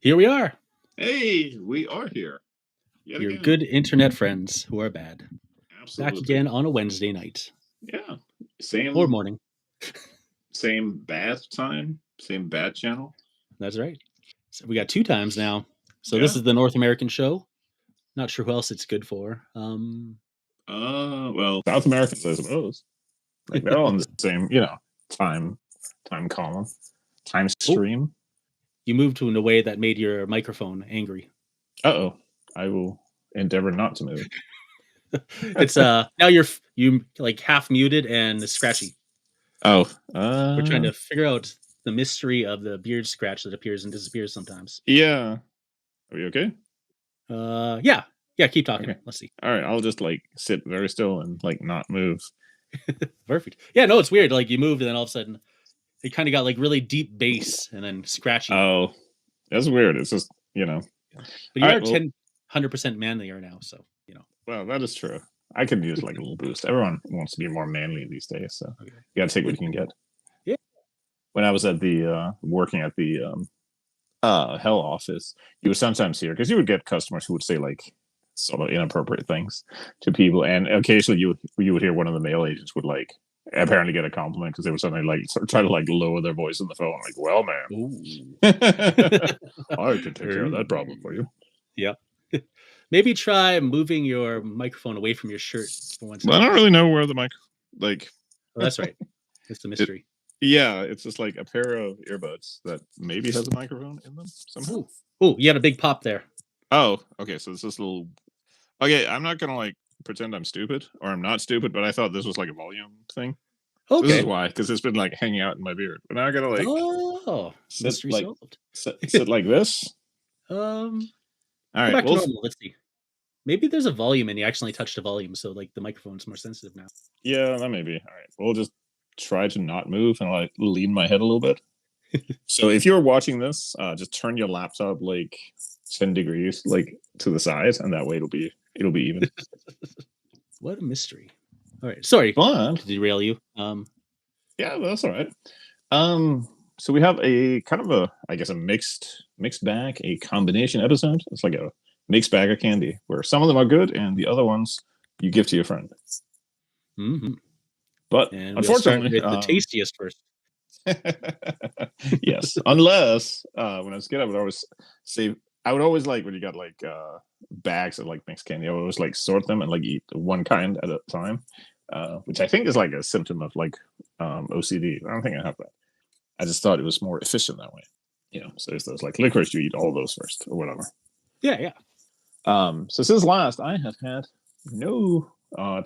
Here we are, Hey, we are here. Yet your again. good internet friends who are bad. Absolutely. Back again on a Wednesday night Yeah. Same or morning. same bad time, same bad channel. That's right. So we got 2 times now. So Yeah. this is the North American show. Not sure who else it's good for. Well, South Americans, I suppose. Like they're all in the same, time column, time stream. You moved to in a way that made your microphone angry. Uh-oh. I will endeavor not to move. It's now you like half muted and scratchy. Oh, We're trying to figure out the mystery of the beard scratch that appears and disappears sometimes. Yeah. Are we okay? Yeah. Keep talking. Okay. Let's see. All right, I'll just like sit very still and like not move. Perfect. Yeah, no, it's weird. Like you moved and then all of a sudden it kind of got like really deep bass and then scratchy. Oh, that's weird. It's just, But you are 100% manlier now, so Well, that is true. I could use like a little boost. Everyone wants to be more manly these days, so you gotta take what you can get. Yeah. When I was at the working at the hell office, you would sometimes hear, because you would get customers who would say like sort of inappropriate things to people, and occasionally you would hear one of the mail agents would like apparently get a compliment because they would suddenly like try to like lower their voice on the phone, like, "Well, man, I can take care of that problem for you." Yep. Maybe try moving your microphone away from your shirt for one second. Well, I don't really know where the mic, like. Oh, that's right. It's the mystery. Yeah, it's just like a pair of earbuds that maybe has a microphone in them somehow. Oh, you had a big pop there. Oh, okay. So it's this little. Okay, I'm not gonna like pretend I'm stupid, or I'm not stupid, but I thought this was like a volume thing. Okay. This is why, because it's been like hanging out in my beard. But now I gotta like mystery solved. Sit like this. All right. Back to normal. Let's see. Maybe there's a volume and you accidentally touched the volume, so like the microphone's more sensitive now. Yeah, that may be. All right. We'll just try to not move and like lean my head a little bit. So if you're watching this, just turn your laptop like 10 degrees like to the side, and that way it'll be even. What a mystery. All right. Sorry to derail you. Yeah, that's all right. So we have a kind of a, I guess, a mixed bag, a combination episode. It's like a mixed bag of candy where some of them are good and the other ones you give to your friend. Mm-hmm. But unfortunately, with the tastiest first. Yes, unless when I was a kid, I would always say, like when you got like bags of like mixed candy, I would always like sort them and like eat one kind at a time, which I think is like a symptom of like OCD. I don't think I have that. I just thought it was more efficient that way. So if there's like licorice, you eat all those first or whatever. Yeah. So since last, I have had no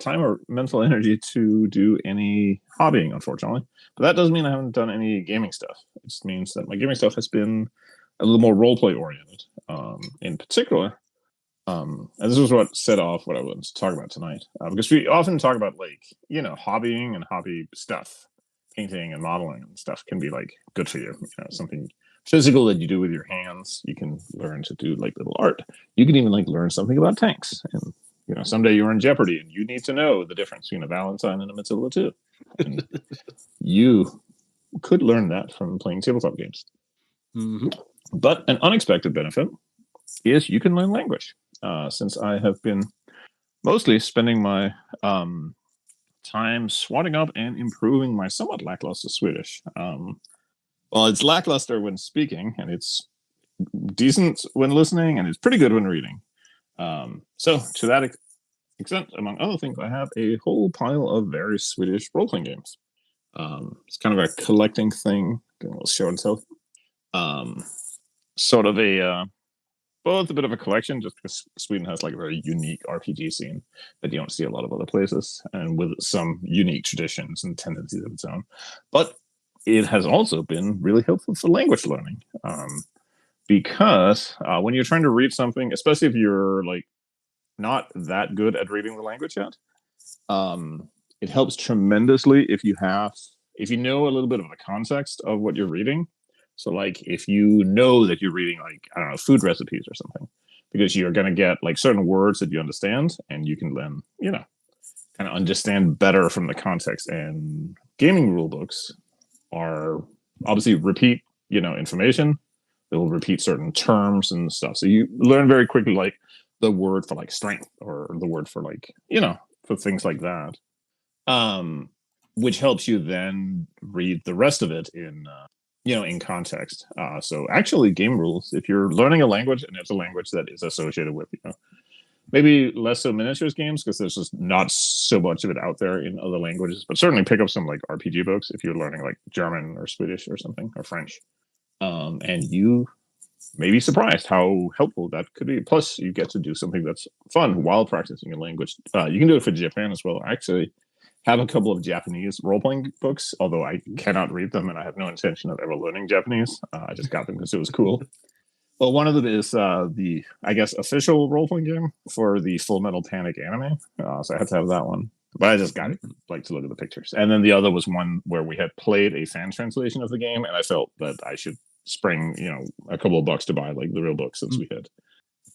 time or mental energy to do any hobbying, unfortunately. But that doesn't mean I haven't done any gaming stuff. It just means that my gaming stuff has been a little more roleplay oriented. In particular, and this was what set off what I wanted to talk about tonight, because we often talk about like hobbying and hobby stuff, painting and modeling and stuff can be like good for you. Something physical that you do with your hands. You can learn to do like little art. You can even like learn something about tanks. And someday you're in Jeopardy and you need to know the difference between a Valentine and a Matilda too. And you could learn that from playing tabletop games. Mm-hmm. But an unexpected benefit is you can learn language. Since I have been mostly spending my time swatting up and improving my somewhat lackluster Swedish. Well, it's lackluster when speaking, and it's decent when listening, and it's pretty good when reading. So to that extent, among other things, I have a whole pile of various Swedish role-playing games. It's kind of a collecting thing, a little show and tell. Sort of a well, it's a bit of a collection, just because Sweden has like a very unique RPG scene that you don't see a lot of other places, and with some unique traditions and tendencies of its own. But it has also been really helpful for language learning, because when you're trying to read something, especially if you're like not that good at reading the language yet, it helps tremendously if you know a little bit of the context of what you're reading. So like if you know that you're reading like, I don't know, food recipes or something, because you're going to get like certain words that you understand, and you can then, kind of understand better from the context. And gaming rule books are obviously repeat, information, It'll repeat certain terms and stuff. So you learn very quickly, like the word for like strength or the word for like, for things like that. Um, which helps you then read the rest of it in context. So actually, game rules. If you're learning a language and it's a language that is associated with, maybe less so miniatures games because there's just not so much of it out there in other languages. But certainly pick up some like RPG books if you're learning like German or Swedish or something or French. And you may be surprised how helpful that could be. Plus, you get to do something that's fun while practicing a language. You can do it for Japan as well. I actually have a couple of Japanese role playing books, although I cannot read them and I have no intention of ever learning Japanese. I just got them because it was cool. Well, one of them is the, I guess, official role playing game for the Full Metal Panic anime. So I had to have that one. But I just got it, like, to look at the pictures. And then the other was one where we had played a fan translation of the game, and I felt that I should spring, a couple of bucks to buy like the real book since we had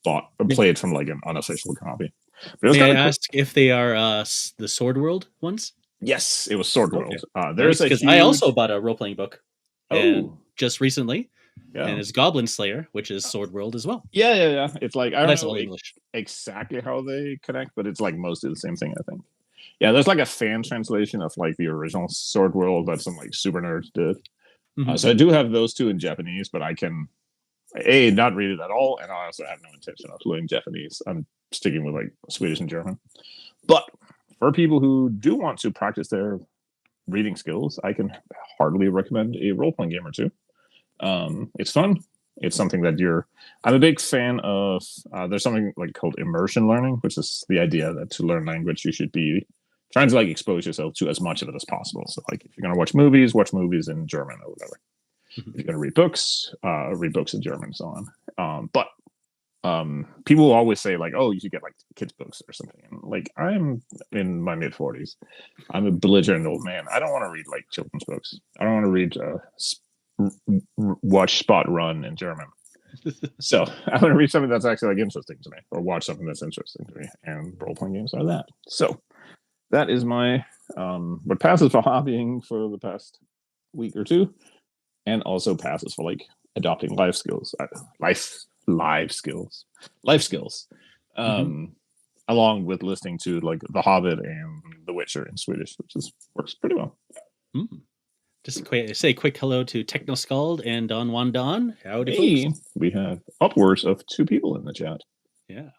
bought or played from like an unofficial copy. But it was May I cool. ask if they are the Sword World ones? Yes, it was Sword World. Okay. There's Nice, a because huge... I also bought a role playing book, and Oh, just recently, yeah. and it's Goblin Slayer, which is Sword World as well. Yeah. It's like, I don't That's know all English. exactly how they connect, but it's like mostly the same thing, I think. Yeah, there's like a fan translation of like the original Sword World that some like super nerds did. So I do have those two in Japanese, but I can not read it at all, and I also have no intention of learning Japanese. I'm sticking with like Swedish and German. But for people who do want to practice their reading skills, I can hardly recommend a role playing game or two. It's fun. It's something that I'm a big fan of. There's something like called immersion learning, which is the idea that to learn language, you should be trying to like expose yourself to as much of it as possible. So like if you're going to watch movies in German or whatever. If you're going to read books in German and so on. But people always say like, oh, you should get like kids books or something. And like, I'm in my mid 40s. I'm a belligerent old man. I don't want to read like children's books. I don't want to read watch Spot Run in German. So I want to read something that's actually like interesting to me, or watch something that's interesting to me. And role playing games are that. So that is my what passes for hobbying for the past week or two, and also passes for like adopting life skills, along with listening to like The Hobbit and The Witcher in Swedish, which works pretty well. Just say a quick hello to Techno Scald and Don Juan Don. Howdy, folks. We have upwards of 2 people in the chat. Yeah,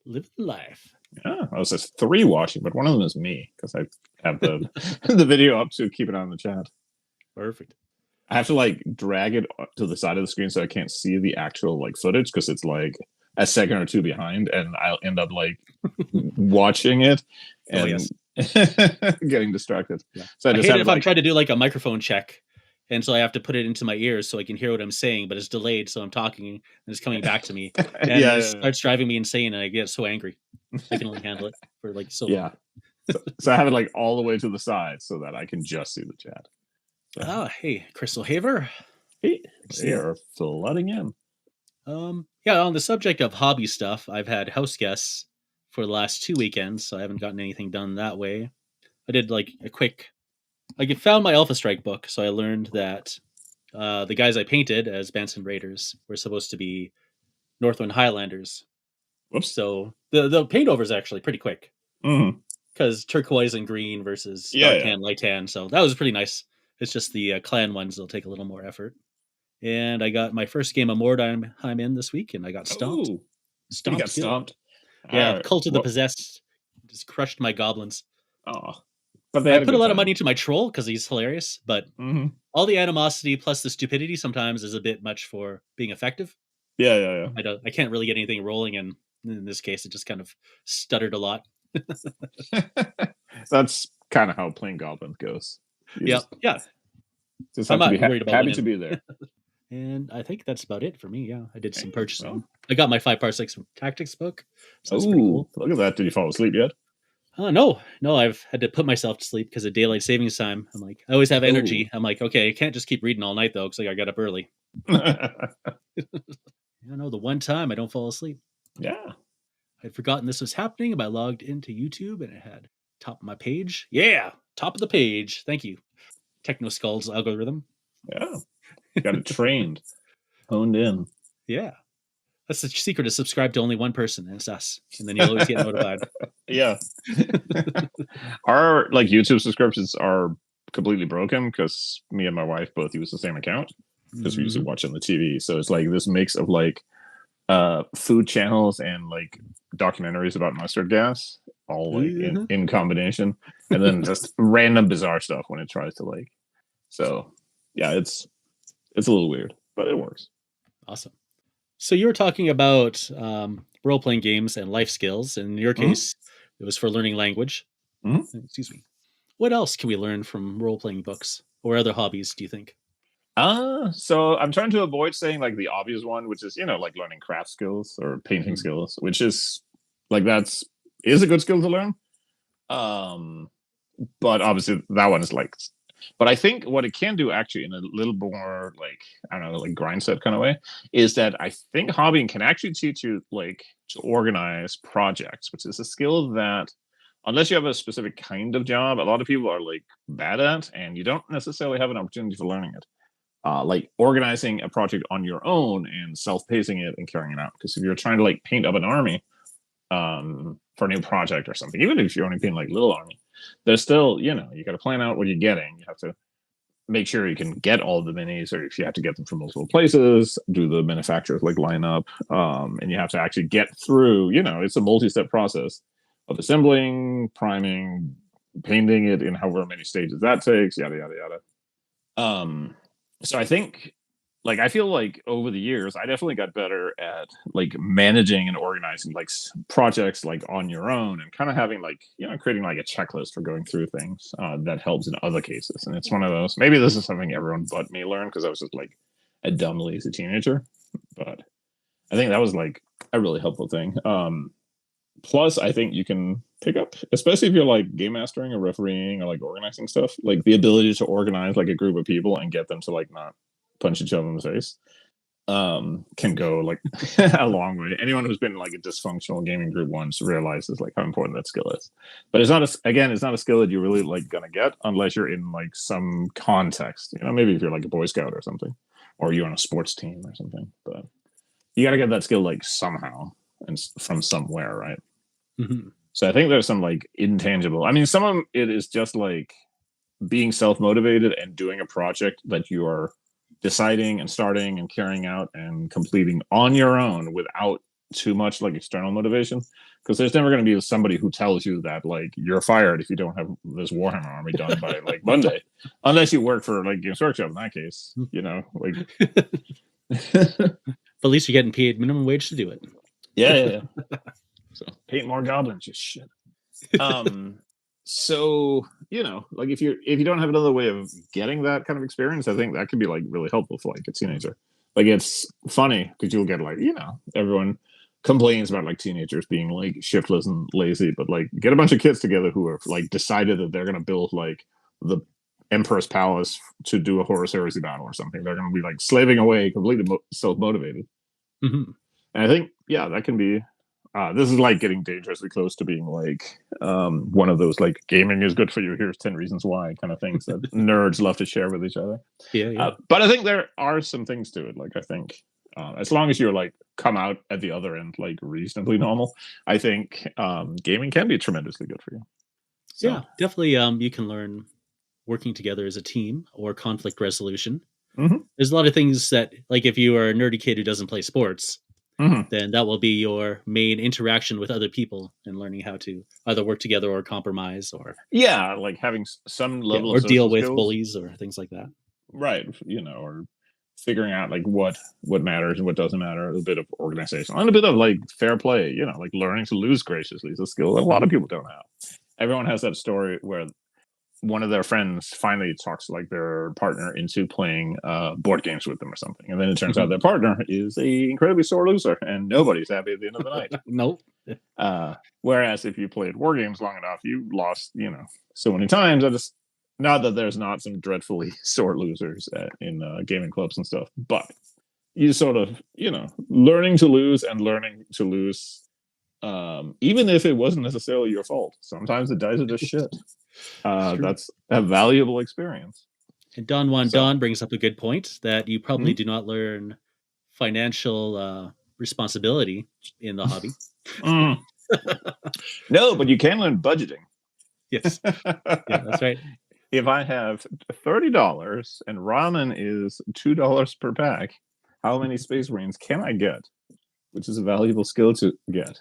live the life. Yeah, I was just 3 watching, but one of them is me because I have the the video up to keep it on the chat. Perfect. I have to like drag it to the side of the screen so I can't see the actual like footage because it's like a second or two behind, and I'll end up like watching it and getting distracted. Yeah. So I hate it if I'm trying to do like a microphone check, and so I have to put it into my ears so I can hear what I'm saying, but it's delayed, so I'm talking and it's coming back to me, and it starts driving me insane, and I get so angry. I can only handle it for like so long. So I have it like all the way to the side so that I can just see the chat. So. Oh, hey, Crystal Haver. Hey, they are flooding in. Yeah, on the subject of hobby stuff, I've had house guests for the last 2 weekends, so I haven't gotten anything done that way. I did like a quick, I found my Alpha Strike book, so I learned that the guys I painted as Benson Raiders were supposed to be Northwind Highlanders. Whoops. So the paint over is actually pretty quick. Because turquoise and green versus dark tan, light tan. So that was pretty nice. It's just the clan ones that'll take a little more effort. And I got my first game of Mordheim in this week, and I got stomped. You got stomped? Yeah, Cult of the Possessed just crushed my goblins. Oh, but I put a lot of money into my troll because he's hilarious, but all the animosity plus the stupidity sometimes is a bit much for being effective. Yeah. I can't really get anything rolling, and in this case, it just kind of stuttered a lot. That's kind of how playing goblins goes. Yeah. Just have to be happy to be there. And I think that's about it for me. Yeah, I did some purchasing. I got my 5 Parsecs Tactics book. So that's pretty cool. Look at that. Did you fall asleep yet? No, I've had to put myself to sleep because of daylight savings time. I'm like, I always have energy. I'm like, okay, I can't just keep reading all night though, because I got up early. The one time I don't fall asleep. Yeah. I'd forgotten this was happening, but I logged into YouTube and it had top of my page. Yeah, top of the page. Thank you, Techno Skull's algorithm. Yeah, got it trained. honed in. Yeah. That's the secret, to subscribe to only one person, and it's us. And then you'll always get notified. Yeah. Our like YouTube subscriptions are completely broken because me and my wife both use the same account because we usually watch on the TV. So it's like this mix of like food channels and like documentaries about mustard gas, all like in combination, and then just random bizarre stuff when it tries to like. So yeah, it's a little weird, but it works. Awesome. So you were talking about role-playing games and life skills. In your case, it was for learning language. Excuse me. What else can we learn from role-playing books or other hobbies, do you think? So I'm trying to avoid saying like the obvious one, which is, like learning craft skills or painting skills, which is like is a good skill to learn. But obviously that one is like, but I think what it can do actually in a little more like, I don't know, like grind set kind of way, is that I think hobbying can actually teach you like to organize projects, which is a skill that unless you have a specific kind of job, a lot of people are like bad at, and you don't necessarily have an opportunity for learning it. Like organizing a project on your own and self-pacing it and carrying it out. Because if you're trying to like paint up an army for a new project or something, even if you're only painting like little army, there's still, you got to plan out what you're getting. You have to make sure you can get all the minis, or if you have to get them from multiple places, do the manufacturers like line up, and you have to actually get through. It's a multi-step process of assembling, priming, painting it in however many stages that takes, yada yada yada. So I think, like, I feel like over the years, I definitely got better at like managing and organizing like projects like on your own, and kind of having like, creating like a checklist for going through things that helps in other cases. And it's one of those, maybe this is something everyone but me learned because I was just like a dumb, lazy teenager. But I think that was like a really helpful thing. Plus, I think you can pick up, especially if you're like game mastering or refereeing or like organizing stuff, like the ability to organize like a group of people and get them to like not punch each other in the face can go like a long way. Anyone who's been in like a dysfunctional gaming group once realizes like how important that skill is. But it's not it's not a skill that you're really like gonna get unless you're in like some context. Maybe if you're like a Boy Scout or something, or you're on a sports team or something. But you got to get that skill like somehow and from somewhere, right? So I think there's some like intangible. I mean, some of it is just like being self-motivated and doing a project that you are deciding and starting and carrying out and completing on your own without too much like external motivation. Because there's never going to be somebody who tells you that like you're fired if you don't have this Warhammer army done by like Monday, unless you work for like Games Workshop. In that case, like. But at least you're getting paid minimum wage to do it. Yeah. So paint more goblins, you shit. So like if you don't have another way of getting that kind of experience, I think that could be like really helpful for like a teenager. Like it's funny because you'll get like everyone complains about like teenagers being like shiftless and lazy, but like get a bunch of kids together who have like decided that they're gonna build like the Emperor's Palace to do a Horus Heresy battle or something. They're gonna be like slaving away, completely self-motivated. And I think that can be. This is like getting dangerously close to being like one of those like gaming is good for you. Here's 10 reasons why kind of things that nerds love to share with each other. Yeah. But I think there are some things to it. Like I think as long as you're like come out at the other end like reasonably normal, I think gaming can be tremendously good for you. So. Yeah, definitely. You can learn working together as a team or conflict resolution. There's a lot of things that, like, if you are a nerdy kid who doesn't play sports, then that will be your main interaction with other people and learning how to either work together or compromise or like having some level or of deal with skills. bullies or things like that. Right. Or figuring out like what matters and what doesn't matter, a bit of organization and a bit of like fair play, like learning to lose graciously is a skill that a lot of people don't have. Everyone has that story where one of their friends finally talks like their partner into playing board games with them or something, and then it turns out their partner is a incredibly sore loser and nobody's happy at the end of the night. Nope. Whereas if you played war games long enough, you lost so many times. Not that there's not some dreadfully sore losers in gaming clubs and stuff, but you sort of learning to lose and learning to lose even if it wasn't necessarily your fault. Sometimes the dice are just shit. That's a valuable experience. And Don Juan Don brings up a good point that you probably do not learn financial responsibility in the hobby. Mm. No, but you can learn budgeting. Yes. Yeah, that's right. If I have $30 and ramen is $2 per pack, how many Space Marines can I get? Which is a valuable skill to get.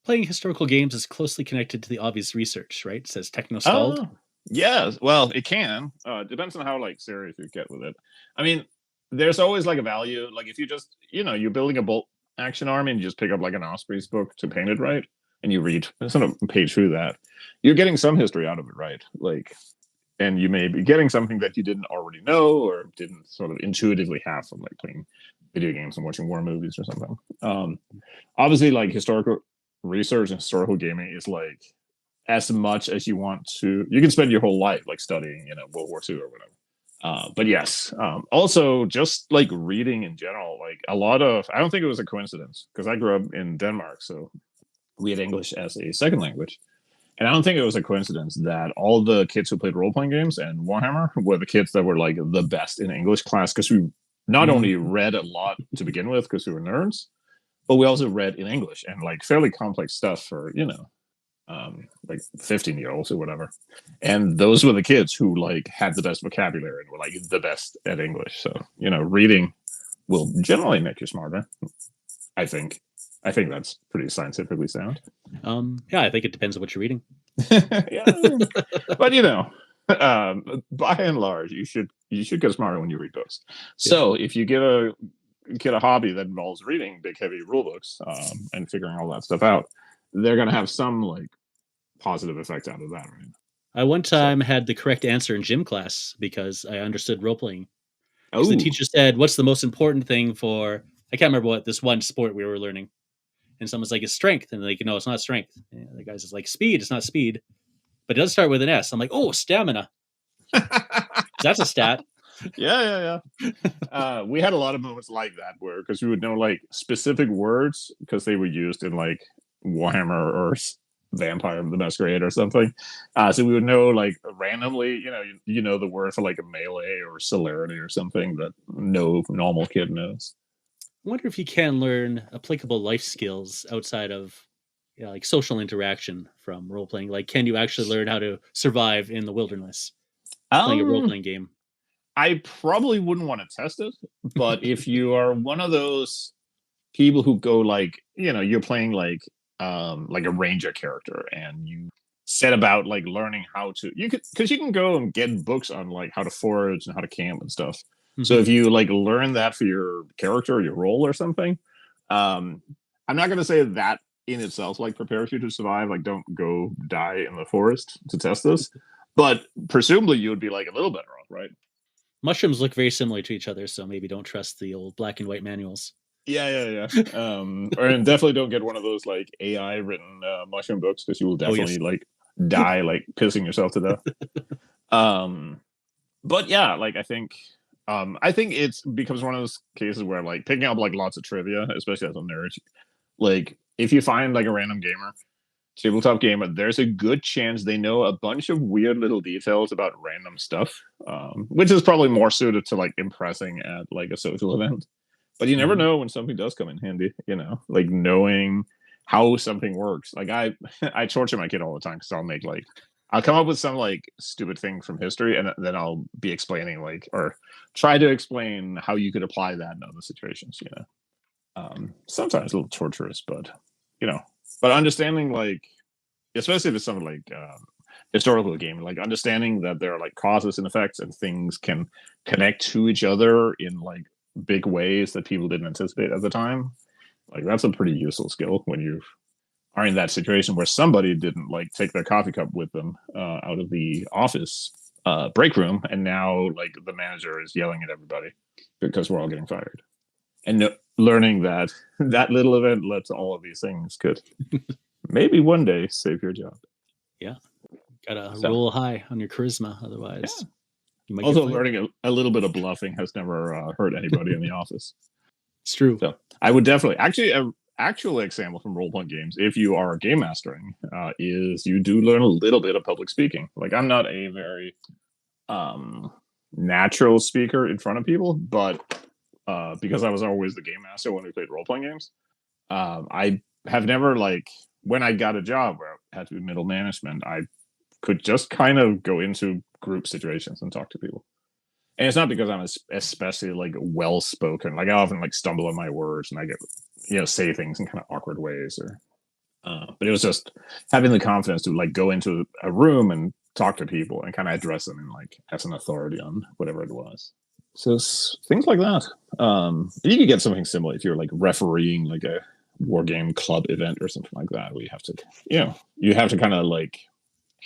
Playing historical games is closely connected to the obvious research, right? Says Techno Scald. Oh, yes. Well, it can. Depends on how like serious you get with it. I mean, there's always like a value. Like if you just, you're building a bolt action army and you just pick up like an Osprey's book to paint it right, and you read sort of page through that, you're getting some history out of it, right? Like, and you may be getting something that you didn't already know or didn't sort of intuitively have from like playing video games and watching war movies or something. Obviously, like historical research and historical gaming is like as much as you want to. You can spend your whole life like studying, World War II or whatever. But yes, also just like reading in general, like a lot of. I don't think it was a coincidence because I grew up in Denmark, so we had English as a second language. And I don't think it was a coincidence that all the kids who played role playing games and Warhammer were the kids that were like the best in English class because we not only read a lot to begin with because we were nerds, but we also read in English and like fairly complex stuff for, like 15-year-olds or whatever. And those were the kids who like had the best vocabulary and were like the best at English. So, reading will generally make you smarter, I think. I think that's pretty scientifically sound. Yeah, I think it depends on what you're reading. Yeah, but by and large, you should get smarter when you read books. So if you get a hobby that involves reading big heavy rule books and figuring all that stuff out, they're gonna have some like positive effect out of that, right? I one time had the correct answer in gym class because I understood role playing. Because the Oh, teacher said, "What's the most important thing for?" I can't remember what this one sport we were learning. And someone's like, "It's strength," and like, "No, it's not strength." And the guy's just like, "Speed." It's not speed, but it does start with an S. I'm like, "Oh, stamina." That's a stat. yeah. We had a lot of moments like that where because we would know like specific words because they were used in like Warhammer or Vampire the Masquerade or something. So we would know like randomly, you know the word for like a melee or celerity or something that no normal kid knows. I wonder if you can learn applicable life skills outside of like social interaction from role playing. Like, can you actually learn how to survive in the wilderness playing a role Um, playing game? I probably wouldn't want to test it, but if you are one of those people who go like, you're playing like a ranger character and you set about like learning how to you could because you can go and get books on like how to forage and how to camp and stuff. So if you like learn that for your character or your role or something, um I'm not gonna say that in itself like prepares you to survive. Like don't go die in the forest to test this. But presumably you would be like a little better off, right? Mushrooms look very similar to each other, so maybe don't trust the old black and white manuals. Yeah. And definitely don't get one of those like AI written mushroom books because you will Oh yes, definitely like die like pissing yourself to death. um, but yeah, like I think it's becomes one of those cases where like picking up like lots of trivia, especially as a nerd, like if you find like a random gamer, tabletop gamer, there's a good chance they know a bunch of weird little details about random stuff, which is probably more suited to like impressing at like a social event. But you never know when something does come in handy, like knowing how something works. Like I I torture my kid all the time because I'll come up with some like stupid thing from history and then I'll be explaining like or try to explain how you could apply that in other situations. Sometimes a little torturous, but you know, but understanding like especially if it's something like historical game, like understanding that there are like causes and effects and things can connect to each other in like big ways that people didn't anticipate at the time. Like that's a pretty useful skill when you are in that situation where somebody didn't like take their coffee cup with them out of the office break room, and now like the manager is yelling at everybody because we're all getting fired. And learning that that little event led to all of these things could maybe one day save your job. yeah. Gotta So roll high on your charisma, yeah. otherwise you might get Also, fired. learning a little bit of bluffing has never hurt anybody in the office. It's true. So I would definitely actually a actual example from role playing games, if you are game mastering, is you do learn a little bit of public speaking. Like I'm not a very um, natural speaker in front of people, but because I was always the game master when we played role playing games. I have never like when I got a job where I had to be middle management, I could just kind of go into group situations and talk to people. And it's not because I'm especially like well spoken. Like I often like stumble on my words and I get say things in kind of awkward ways or. But it was just having the confidence to like go into a room and talk to people and kind of address them and like as an authority on whatever it was. So things like that. You could get something similar if you're like refereeing like a war game club event or something like that, where you have to, you have to kind of like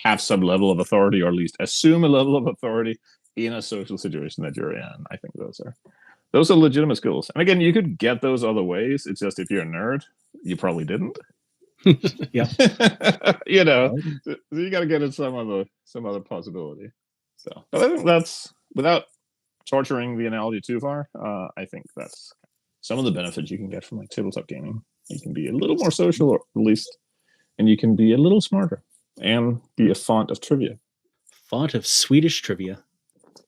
have some level of authority or at least assume a level of authority in a social situation that you're in. I think those are legitimate skills. And again, you could get those other ways. It's just if you're a nerd, you probably didn't. Yeah. So you got to get in some other possibility. So, but I think that's without torturing the analogy too far. I think that's some of the benefits you can get from like tabletop gaming. You can be a little more social, or at least, and you can be a little smarter and be a font of trivia. Font of Swedish trivia.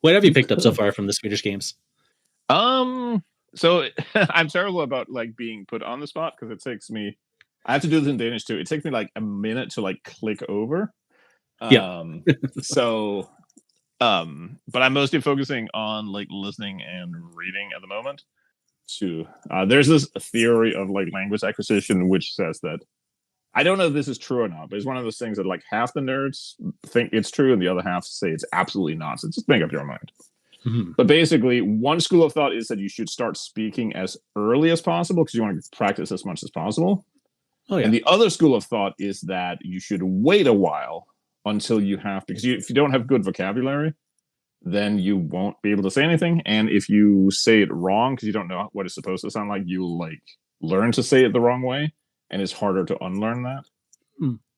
What have you picked up so far from the Swedish games? So I'm terrible about like being put on the spot because it takes me. I have to do this in Danish too. It takes me like a minute to like click over. Yeah. But I'm mostly focusing on like listening and reading at the moment. There's this theory of like language acquisition which says that I don't know if this is true or not, but it's one of those things that like half the nerds think it's true and the other half say it's absolutely not. So just make up your mind. Mm-hmm. But basically, one school of thought is that you should start speaking as early as possible because you want to practice as much as possible. Oh, yeah. And the other school of thought is that you should wait a while until you have, because if you don't have good vocabulary, then you won't be able to say anything. And if you say it wrong because you don't know what it's supposed to sound like, you'll like learn to say it the wrong way, and it's harder to unlearn that.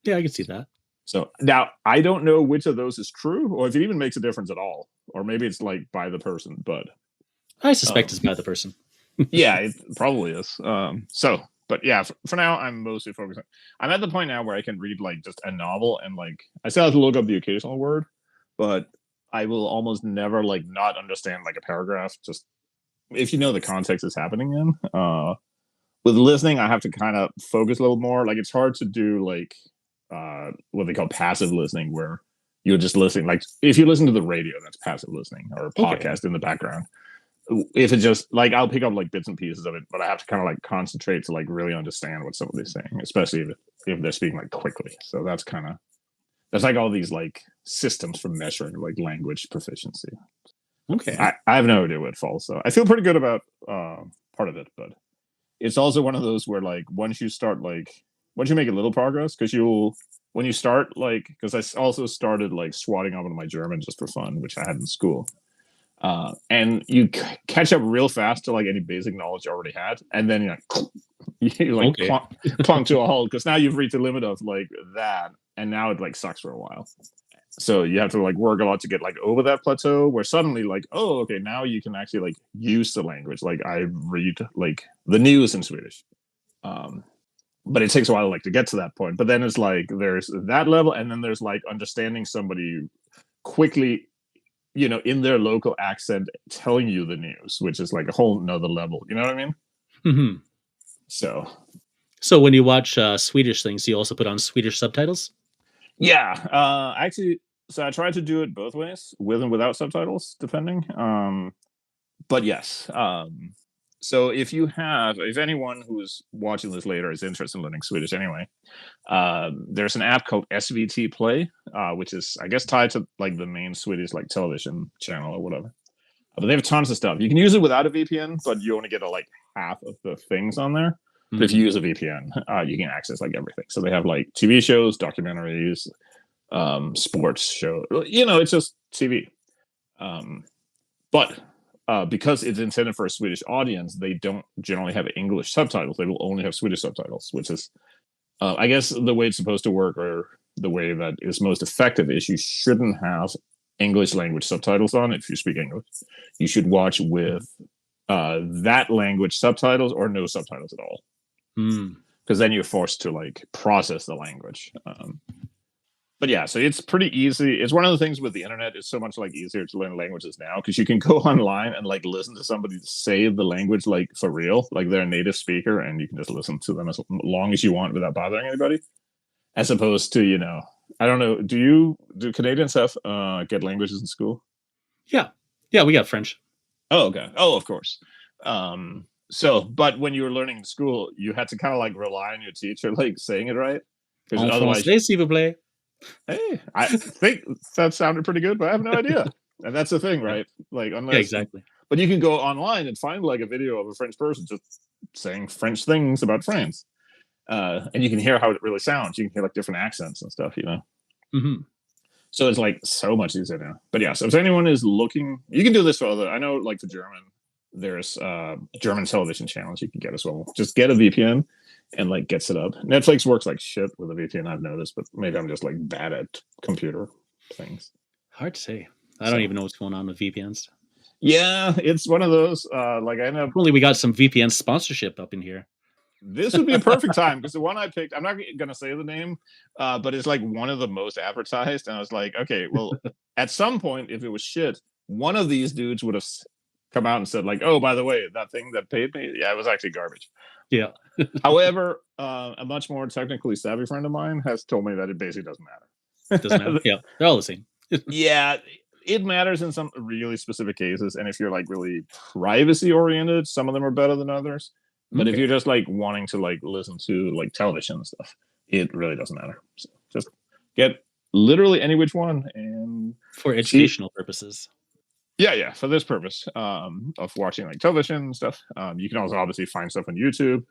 Yeah, I can see that. So now I don't know which of those is true, or if it even makes a difference at all, or maybe it's like by the person. But I suspect it's by the person. yeah, it probably is. But yeah, for now, I'm mostly focusing. I'm at the point now where I can read like just a novel and like I still have to look up the occasional word, but I will almost never like not understand like a paragraph just if you know the context it's happening in. With listening, I have to kind of focus a little more. Like it's hard to do like what they call passive listening, where you're just listening. Like if you listen to the radio, that's passive listening, or a podcast in the background. If it's just like I'll pick up like bits and pieces of it, but I have to kind of like concentrate to like really understand what somebody's saying, especially if they're speaking like quickly. So that's like all these like systems for measuring like language proficiency. Okay. I have no idea what it falls. So I feel pretty good about part of it, but it's also one of those where like once you make a little progress, because when you start like, because I also started like swatting up on my German just for fun, which I had in school. And you catch up real fast to like any basic knowledge you already had, and then you like plunk to a halt because now you've reached the limit of like that, and now it like sucks for a while. So you have to like work a lot to get like over that plateau where suddenly like, oh, okay, now you can actually like use the language. Like I read like the news in Swedish. But it takes a while like to get to that point. But then it's like there's that level, and then there's like understanding somebody quickly, in their local accent telling you the news, which is like a whole nother level. You know what I mean? Mm-hmm. So when you watch Swedish things, you also put on Swedish subtitles? Yeah, actually, so I tried to do it both ways, with and without subtitles, depending. But yes. So if anyone who's watching this later is interested in learning Swedish anyway, there's an app called SVT Play, which is, I guess, tied to like the main Swedish like television channel or whatever. But they have tons of stuff. You can use it without a VPN, but you only get like half of the things on there. But if you use a VPN, you can access like everything. So they have like TV shows, documentaries, sports show. It's just TV. But because it's intended for a Swedish audience, they don't generally have English subtitles. They will only have Swedish subtitles, which is, I guess, the way it's supposed to work, or the way that is most effective is you shouldn't have English language subtitles on if you speak English. You should watch with that language subtitles or no subtitles at all. Because then you're forced to like process the language. but yeah, so it's pretty easy. It's one of the things with the internet. It's so much like easier to learn languages now because you can go online and like listen to somebody say the language like for real, like they're a native speaker, and you can just listen to them as long as you want without bothering anybody. As opposed to, I don't know, do Canadians have get languages in school? Yeah, yeah, we got French. Oh, okay. Oh, of course. But when you were learning in school, you had to kind of like rely on your teacher, like saying it right, because En otherwise, français, s'il vous plaît. hey, I think that sounded pretty good, but I have no idea. And that's the thing, Yeah, right? Like, yeah, unless, exactly. but you can go online and find like a video of a French person just saying French things about France, and you can hear how it really sounds. You can hear like different accents and stuff. Hmm. So it's like so much easier now. But yeah, so if anyone is looking, you can do this for other. I know, like for German, there's German television channels you can get as well. Just get a VPN and like get set up. Netflix works like shit with a VPN, I've noticed, but maybe I'm just like bad at computer things. Hard to say. I don't So even know what's going on with VPNs. yeah, it's one of those. Like I know If only we got some VPN sponsorship up in here. this would be a perfect time because the one I picked, I'm not gonna say the name, but it's like one of the most advertised, and I was like, okay, well, at some point, if it was shit, one of these dudes would have come out and said like, oh, by the way, that thing that paid me, yeah, it was actually garbage. Yeah, However, a much more technically savvy friend of mine has told me that it basically doesn't doesn't matter. matter. Yeah, they're all the same. Yeah, it matters in some really specific cases, and if you're like really privacy oriented, some of them are better than others. But if Okay, you're just like wanting to like listen to like television and stuff, it really doesn't matter. So just get literally any which one and for see. educational purposes. Yeah, for this purpose of watching like television and stuff. You can also obviously find stuff on YouTube,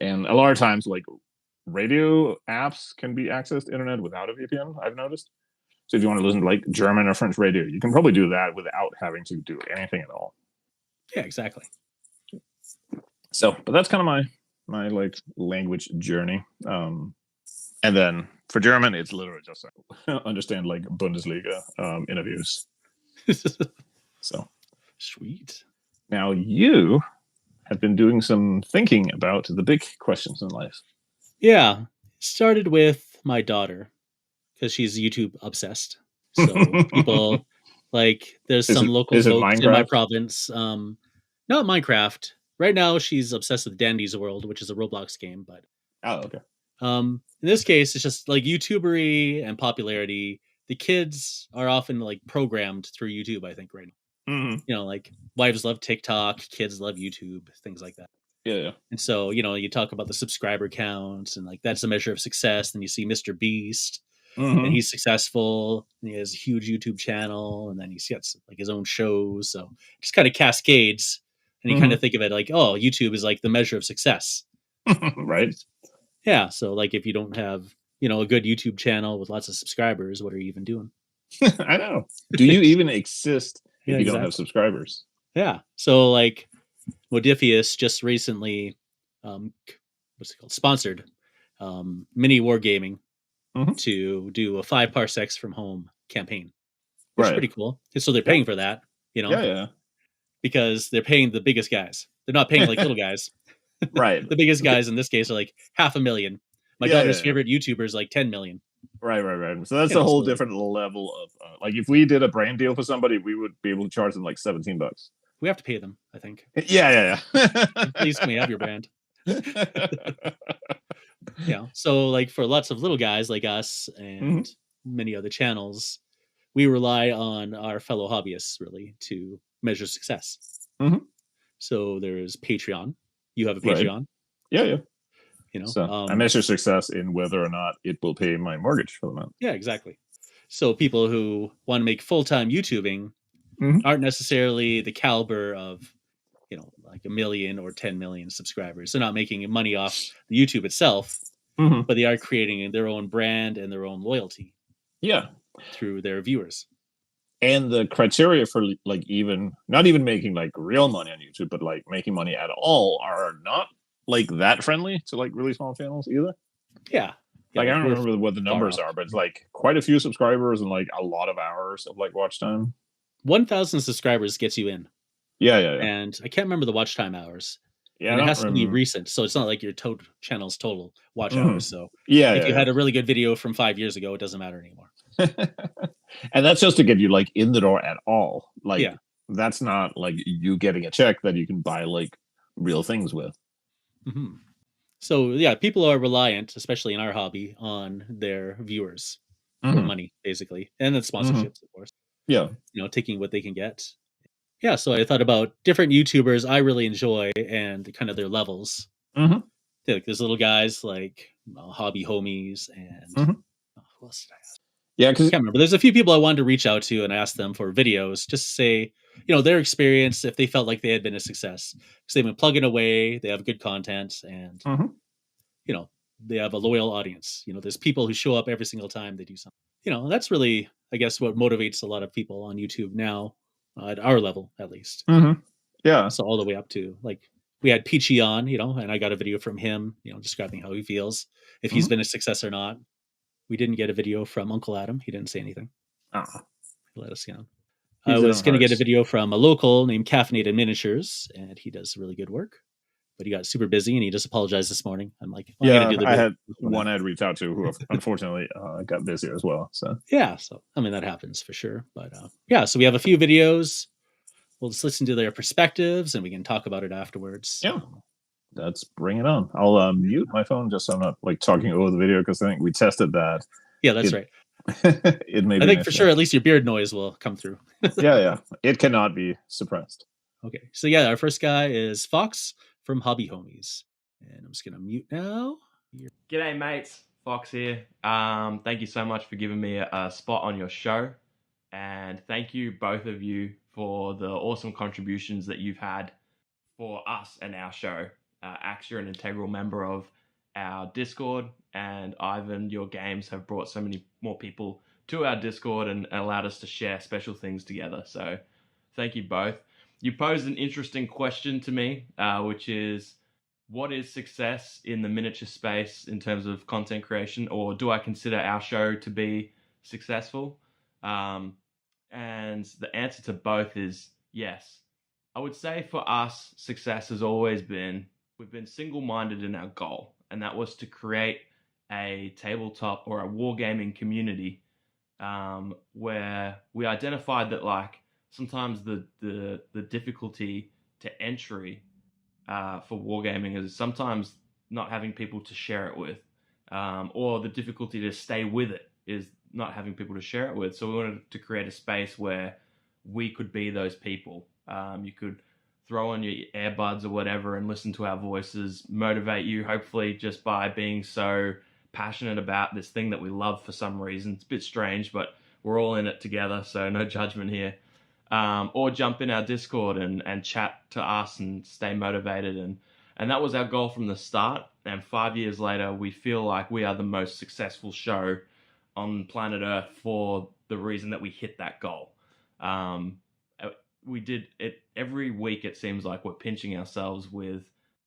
and a lot of times like radio apps can be accessed internet without a VPN. I've noticed. So if you want to listen to like German or French radio, you can probably do that without having to do anything at all. Yeah, exactly. So, but that's kind of my like language journey. And then for German, it's literally just understand like Bundesliga interviews. So Sweet. now you have been doing some thinking about the big questions in life. Yeah, started with my daughter because she's YouTube obsessed. So people like there's is some it local is it folks in my Minecraft? province. Not Minecraft. Right now, she's obsessed with Dandy's World, which is a Roblox game. But Oh, okay. in this case, it's just like YouTubery and popularity. The kids are often like programmed through YouTube. I think right now. Mm-hmm. Like wives love TikTok, kids love YouTube, things like that. Yeah. And so, you talk about the subscriber counts and like that's a measure of success. Then you see Mr. Beast and Mm-hmm. he's successful and he has a huge YouTube channel and then he's got like his own shows. So it just kind of cascades and you kind Mm-hmm. of think of it like, oh, YouTube is like the measure of success. Right. Yeah. So like if you don't have, a good YouTube channel with lots of subscribers, what are you even doing? I know. Do you even exist Yeah, if you don't have exactly. subscribers? Yeah. So like Modifius just recently, what's it called? Sponsored mini wargaming Mm-hmm. to do a 5 parsecs from home campaign, which is Right. pretty cool. And so they're Yeah. paying for that, Yeah. because they're paying the biggest guys. They're not paying like little guys. Right. The biggest Okay. guys in this case are like 500,000. My daughter's Yeah. favorite YouTuber is like 10 million. Right. So that's a whole So like different level of like if we did a brand deal for somebody, we would be able to charge them like $17. we have to pay them, I think. Please, can we have your brand? So like for lots of little guys like us Mhm. and many other channels, we rely on our fellow hobbyists really to measure success. Mhm. So there's Patreon. You have a Right. Patreon, Yeah. you know. So I measure success in whether or not it will pay my mortgage for the month. Yeah, exactly. So people who want to make full-time YouTubing Mhm. aren't necessarily the caliber of, like 1 million or 10 million subscribers. They're not making money off the YouTube itself, Mhm. but they are creating their own brand and their own loyalty Yeah. through their viewers. And the criteria for like even not even making like real money on YouTube, but like making money at all are not like that friendly to like really small channels either. Yeah. Yeah, Like I like don't we're remember what the far numbers off. are, but it's like quite a few subscribers and like a lot of hours of like watch time. 1,000 subscribers gets you in. Yeah. And I can't remember the watch time hours, Yeah, I and it don't has to be recent, so it's not like your channel's total watch hours. So Yeah, if you yeah, had a really good video from 5 years ago, it doesn't matter anymore. yeah. And that's just to get you like in the door at all. Like Yeah. that's not like you getting a check that you can buy like real things with. Hmm. So yeah, people are reliant, especially in our hobby, on their viewers for Hmm. money, basically, and then Hmm. sponsorships, of course. Yeah. Taking what they can get. Yeah, so I thought about different YouTubers I really enjoy and kind of their levels. Hmm. Like there's little guys like Hobby Homies and Hmm. who else did I ask? Yeah, because Can't remember. There's a few people I wanted to reach out to and ask them for videos, just to say, their experience if they felt like they had been a success because they've been plugging away, they have good content, and hmm you know they have a loyal audience. There's people who show up every single time they do something. That's really, I guess, what motivates a lot of people on YouTube now, at our level at least. hmm yeah, So all the way up to like we had Peachy on, and I got a video from him, describing how he feels, if he's hmm been a success or not. We didn't get a video from Uncle Adam. He didn't say anything. oh, He let us, I keeps it in was going to get a hearts. video from a local named Caffeinated Miniatures, and he does really good work. But he got super busy, and he just apologized this morning. I'm like, well, I'm going to Yeah, do the I video had one one after. I'd reach out to who unfortunately got busier as well. So Yeah, so I mean that happens for sure. But yeah, so we have a few videos. We'll just listen to their perspectives, and we can talk about it afterwards. yeah, let's bring it on. I'll mute my phone just so I'm not like talking over the video because I think we tested that. Yeah, that's It right. it may I be an think for issue. sure, at least your beard noise will come through. Yeah, yeah, it cannot be suppressed. Okay, so yeah, our first guy is Fox from Hobby Homies, and I'm just gonna mute now. G'day, mates. Fox here. Thank you so much for giving me a spot on your show. And thank you, both of you, for the awesome contributions that you've had for us and our show. Axe, you're an integral member of our Discord, and Ivan, your games have brought so many more people to our Discord and allowed us to share special things together. So thank you both. You posed an interesting question to me, which is, what is success in the miniature space in terms of content creation, or do I consider our show to be successful? Um, and the answer to both is yes. I would say for us, success has always been, we've been single minded in our goal, and that was to create a tabletop or a wargaming community, where we identified that like sometimes the difficulty to entry, for wargaming is sometimes not having people to share it with, or the difficulty to stay with it is not having people to share it with. So we wanted to create a space where we could be those people. You could throw on your earbuds or whatever and listen to our voices, motivate you, hopefully, just by being so passionate about this thing that we love for some reason. It's a bit strange, but we're all in it together, so no judgment here. Or jump in our Discord and chat to us and stay motivated. And that was our goal from the start. And 5 years later, we feel like we are the most successful show on planet Earth for the reason that we hit that goal. Um, we did it every week. It seems like we're pinching ourselves with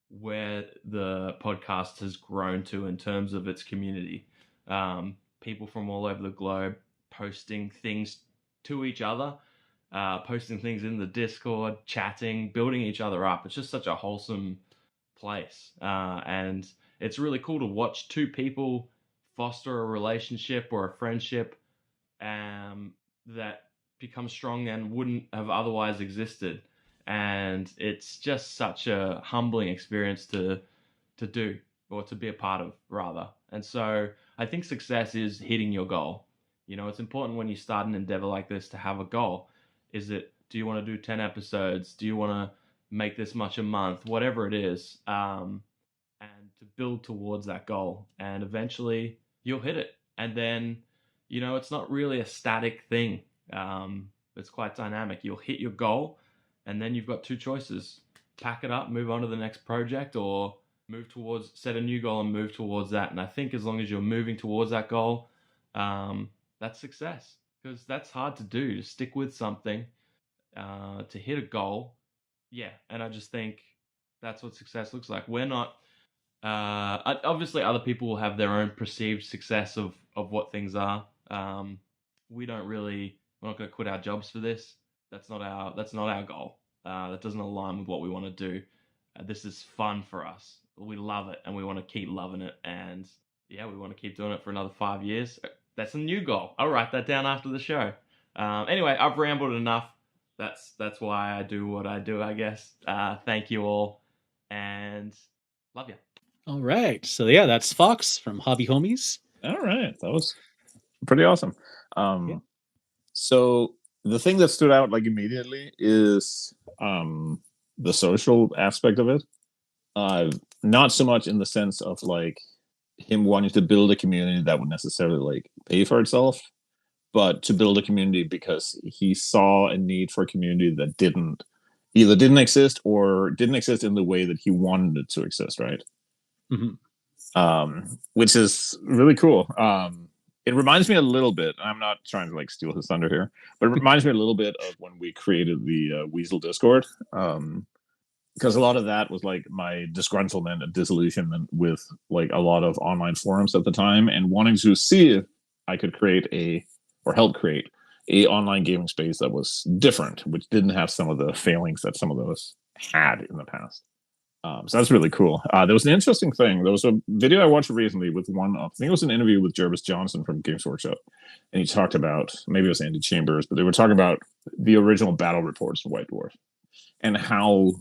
where the podcast has grown to in terms of its community. People from all over the globe posting things to each other, posting things in the Discord, chatting, building each other up. It's just such a wholesome place. And it's really cool to watch two people foster a relationship or a friendship, that becomes strong and wouldn't have otherwise existed. And it's just such a humbling experience to do, or to be a part of, rather. And so I think success is hitting your goal. It's important when you start an endeavor like this to have a goal. Is it, do you want to do 10 episodes? Do you want to make this much a month? Whatever it is. And to build towards that goal. And eventually you'll hit it. And then, it's not really a static thing. It's quite dynamic. You'll hit your goal, and then you've got two choices: pack it up, move on to the next project, or set a new goal and move towards that. And I think as long as you're moving towards that goal, that's success, because that's hard to do, to stick with something, to hit a goal. Yeah. And I just think that's what success looks like. We're not, obviously other people will have their own perceived success of what things are. We're not going to quit our jobs for this. That's not our goal. That doesn't align with what we want to do. This is fun for us. We love it, and we want to keep loving it. And yeah, we want to keep doing it for another 5 years. That's a new goal. I'll write that down after the show. Anyway, I've rambled enough. That's why I do what I do, I guess. Thank you all, and love you. All right. So yeah, that's Fox from Hobby Homies. All right, that was pretty awesome. Yeah. So the thing that stood out like immediately is the social aspect of it. Not so much in the sense of like him wanting to build a community that would necessarily like pay for itself, but to build a community because he saw a need for a community that either didn't exist or didn't exist in the way that he wanted it to exist, right? Which is really cool. It reminds me a little bit. I'm not trying to like steal his thunder here, but it reminds me a little bit of when we created the Weasel Discord. Because a lot of that was like my disgruntlement and disillusionment with like a lot of online forums at the time, and wanting to see if I could help create a online gaming space that was different, which didn't have some of the failings that some of those had in the past. So that's really cool. There was an interesting thing. There was a video I watched recently with I think it was an interview with Jervis Johnson from Games Workshop. And he talked about, maybe it was Andy Chambers, but they were talking about the original battle reports of White Dwarf and how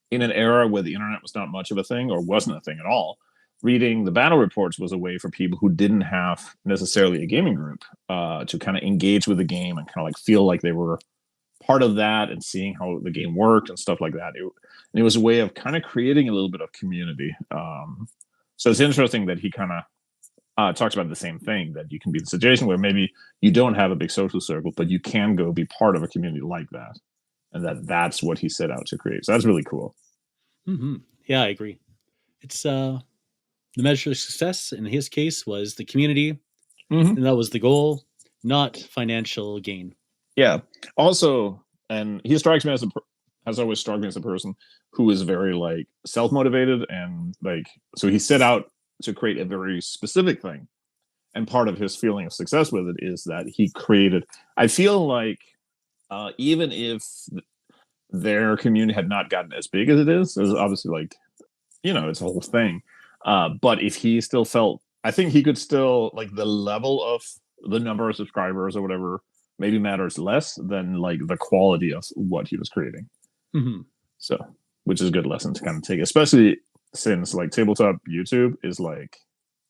in an era where the internet was not much of a thing or wasn't a thing at all, reading the battle reports was a way for people who didn't have necessarily a gaming group to kind of engage with the game and kind of like feel like they were part of that and seeing how the game worked and stuff like that. It was a way of kind of creating a little bit of community. So it's interesting that he kind of talks about the same thing, that you can be in a situation where maybe you don't have a big social circle, but you can go be part of a community like that. And that's what he set out to create. So that's really cool. Yeah, I agree. It's the measure of success in his case was the community, and that was the goal, not financial gain. Yeah. Also, and he strikes me has always struck me as a person who is very like self-motivated, and like, so he set out to create a very specific thing. And part of his feeling of success with it is that he created, I feel like even if their community had not gotten as big as it is, there's obviously like, it's a whole thing. But if he still felt, I think he could still like the level of the number of subscribers or whatever maybe matters less than like the quality of what he was creating. So, which is a good lesson to kind of take, especially since like tabletop YouTube is like,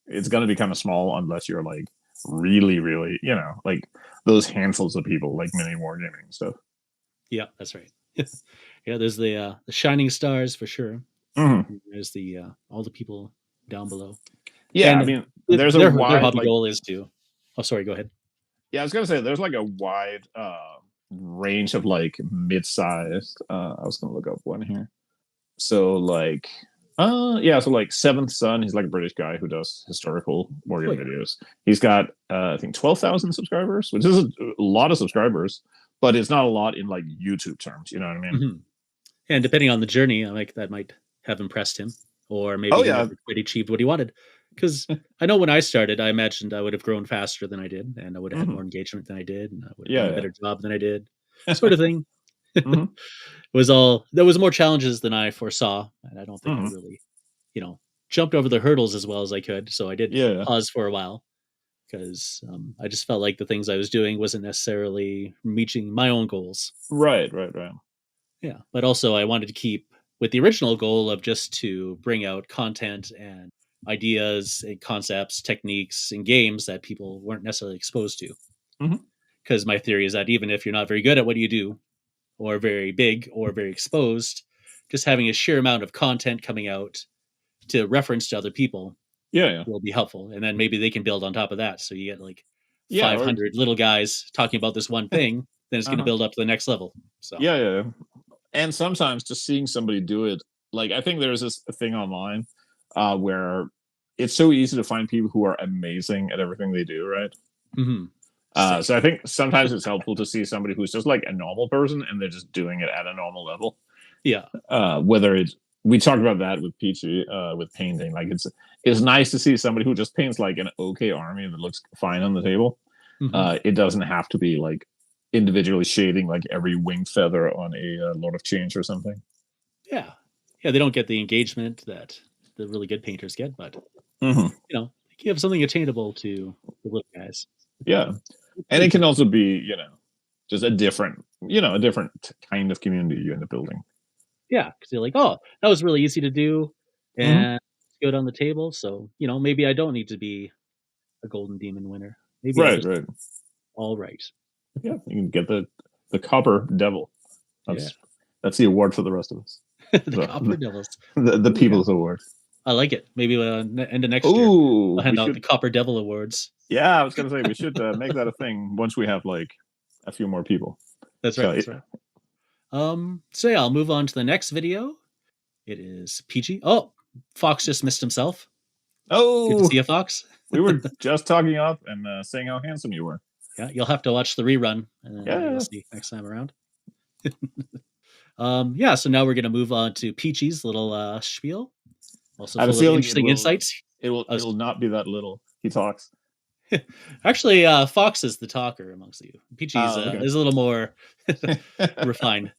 it's going to be kind of small unless you're like really, really, like those handfuls of people like mini wargaming stuff. Yeah, that's right. Yeah, there's the shining stars for sure. There's the all the people down below. Yeah, and I mean, there's their wide hobby like, goal is to. Oh, sorry. Go ahead. Yeah, I was gonna say there's like a wide range of like mid-sized. I was gonna look up one here. So like, so like Seventh Son, he's like a British guy who does historical warrior videos. He's got I think 12,000 subscribers, which is a lot of subscribers, but it's not a lot in like YouTube terms. You know what I mean? And depending on the journey, like that might have impressed him, or maybe he never quite achieved what he wanted. Because I know when I started, I imagined I would have grown faster than I did, and I would have had more engagement than I did, and I would have done a better job than I did, sort of thing. There was more challenges than I foresaw, and I don't think I really, jumped over the hurdles as well as I could. So I did pause for a while because I just felt like the things I was doing wasn't necessarily reaching my own goals. Right. Yeah, but also I wanted to keep with the original goal of just to bring out content and ideas and concepts, techniques, and games that people weren't necessarily exposed to. Because my theory is that even if you're not very good at what you do, or very big, or very exposed, just having a sheer amount of content coming out to reference to other people will be helpful. And then maybe they can build on top of that. So you get like 500 little guys talking about this one thing, then it's going to build up to the next level. So yeah. And sometimes just seeing somebody do it, like I think there's this thing online where it's so easy to find people who are amazing at everything they do, right? So I think sometimes it's helpful to see somebody who's just like a normal person and they're just doing it at a normal level. Yeah. Whether we talked about that with Peachy with painting. Like it's nice to see somebody who just paints like an okay army that looks fine on the table. It doesn't have to be like individually shading like every wing feather on a Lord of Change or something. Yeah. yeah, they don't get the engagement that the really good painters get, but Hmm. they give something attainable to the little guys. Yeah, and it can also be just a different kind of community you end up building. Yeah, because they're like, oh, that was really easy to do, Hmm. and it's good on the table. So maybe I don't need to be a golden demon winner. Maybe I Right, just right. all right. Yeah, you can get the copper devil. Yeah, That's the award for the rest of us. the The Copper Devils. the Ooh, people's award. I like it. Maybe end of next year, Ooh, I'll we hand out the should. Copper Devil awards. Yeah, I was gonna say we should make that a thing once we have like a few more people. That's right. So That's right. So yeah, I'll move on to the next video. It is PG. Oh, Fox just missed himself. Good to oh, see you, Fox. we were just talking up and saying how handsome you were. Yeah, you'll have to watch the rerun, and then you'll Yeah. see next time around. Yeah, so now we're gonna move on to Peachy's little spiel. Also I have a full of feeling interesting insights. it'll not be that little. He talks. Actually, Fox is the talker amongst you. Peachy's Okay. is a little more refined.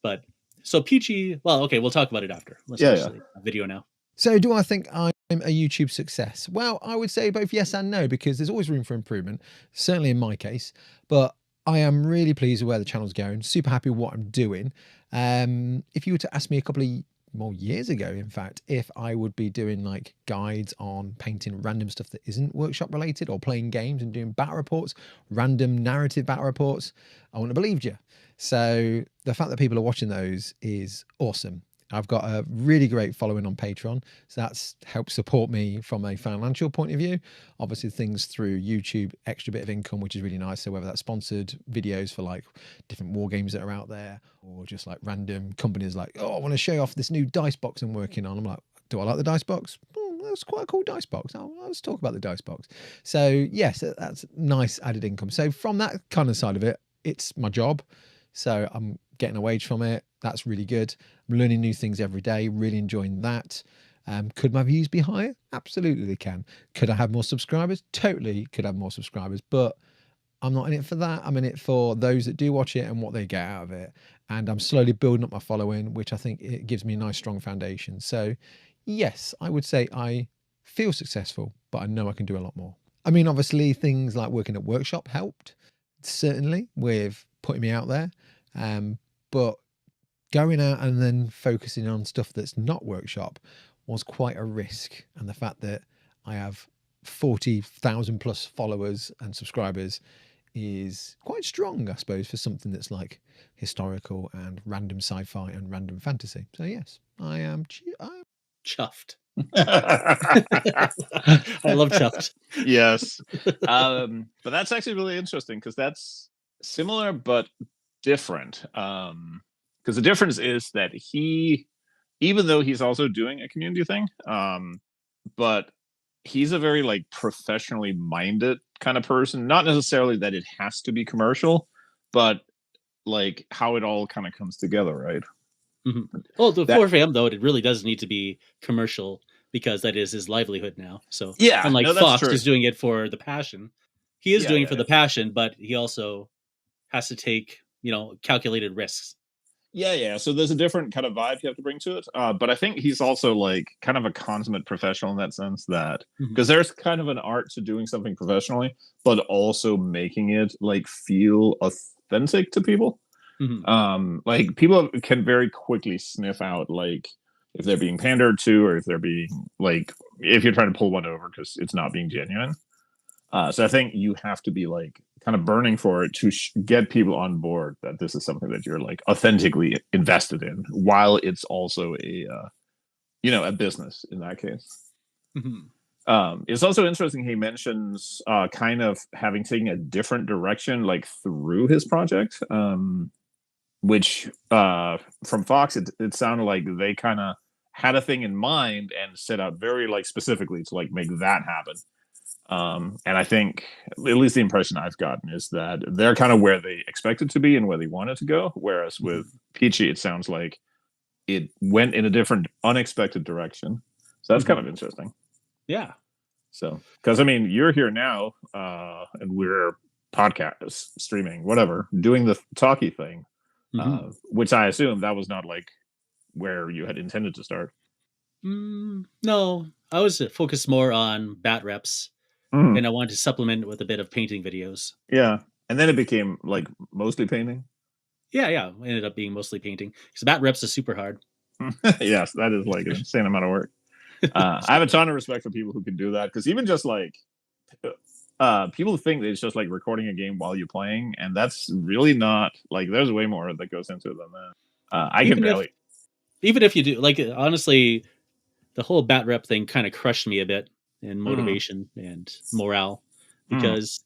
But so Peachy, well, okay, we'll talk about it after. Let's watch the video now. So do I think I'm a YouTube success? Well, I would say both yes and no, because there's always room for improvement, certainly in my case. But I am really pleased with where the channel's going, super happy with what I'm doing. If you were to ask me a couple of years ago, in fact, if I would be doing like guides on painting random stuff that isn't workshop related, or playing games and doing battle reports, random narrative battle reports, I wouldn't have believed you. So the fact that people are watching those is awesome. I've got a really great following on Patreon, so that's helped support me from a financial point of view. Obviously things through YouTube, extra bit of income, which is really nice. So whether that's sponsored videos for like different war games that are out there, or just like random companies like, oh, I want to show off this new dice box I'm working on. I'm like, do I like the dice box? Oh, that's quite a cool dice box. Let's talk about the dice box. So yes, that's nice added income. So from that kind of side of it, it's my job. So I'm getting a wage from it. That's really good. I'm learning new things every day, really enjoying that. Could my views be higher? Absolutely they can. Could I have more subscribers? Totally could have more subscribers, but I'm not in it for that. I'm in it for those that do watch it and what they get out of it. And I'm slowly building up my following, which I think it gives me a nice strong foundation. So yes, I would say I feel successful, but I know I can do a lot more. I mean, obviously things like working at workshop helped, certainly, with putting me out there. But going out and then focusing on stuff that's not workshop was quite a risk. And the fact that I have 40,000 plus followers and subscribers is quite strong, I suppose, for something that's like historical and random sci-fi and random fantasy. So yes, I am chuffed. I love chuffed. Yes. But that's actually really interesting, because that's similar but different. Because the difference is that he, even though he's also doing a community thing, but he's a very like professionally minded kind of person. Not necessarily that it has to be commercial, but like how it all kind of comes together, right? Mm-hmm. Well, for him though, it really does need to be commercial, because that is his livelihood now. So yeah, unlike no, Fox, true. who's doing it for the passion, he is doing it for the passion, but he also has to take calculated risks. Yeah. So there's a different kind of vibe you have to bring to it. But I think he's also like kind of a consummate professional in that sense, that because there's kind of an art to doing something professionally, but also making it like feel authentic to people. Like people can very quickly sniff out like if they're being pandered to, or if they're being like, if you're trying to pull one over because it's not being genuine. So I think you have to be like kind of burning for it to get people on board that this is something that you're like authentically invested in, while it's also a business in that case. It's also interesting he mentions kind of having taken a different direction like through his project, which from Fox it sounded like they kind of had a thing in mind and set out very like specifically to like make that happen. And I think at least the impression I've gotten is that they're kind of where they expected to be and where they wanted to go. Whereas with Peachy, it sounds like it went in a different, unexpected direction. So that's kind of interesting. Yeah. So, because I mean, you're here now, and we're podcast streaming, whatever, doing the talkie thing, which I assume that was not like where you had intended to start? No, I was focused more on bat reps, Mm, and I wanted to supplement it with a bit of painting videos. yeah, and then it became like mostly painting. Yeah, ended up being mostly painting because bat reps is super hard. Yes, that is like an insane amount of work. I have a ton of respect for people who can do that because even just like people think that it's just like recording a game while you're playing, and that's really not like there's way more that goes into it than that. I can Even if barely. even if you do, like, honestly, the whole bat rep thing kind of crushed me a bit in Mm, motivation and morale mm. because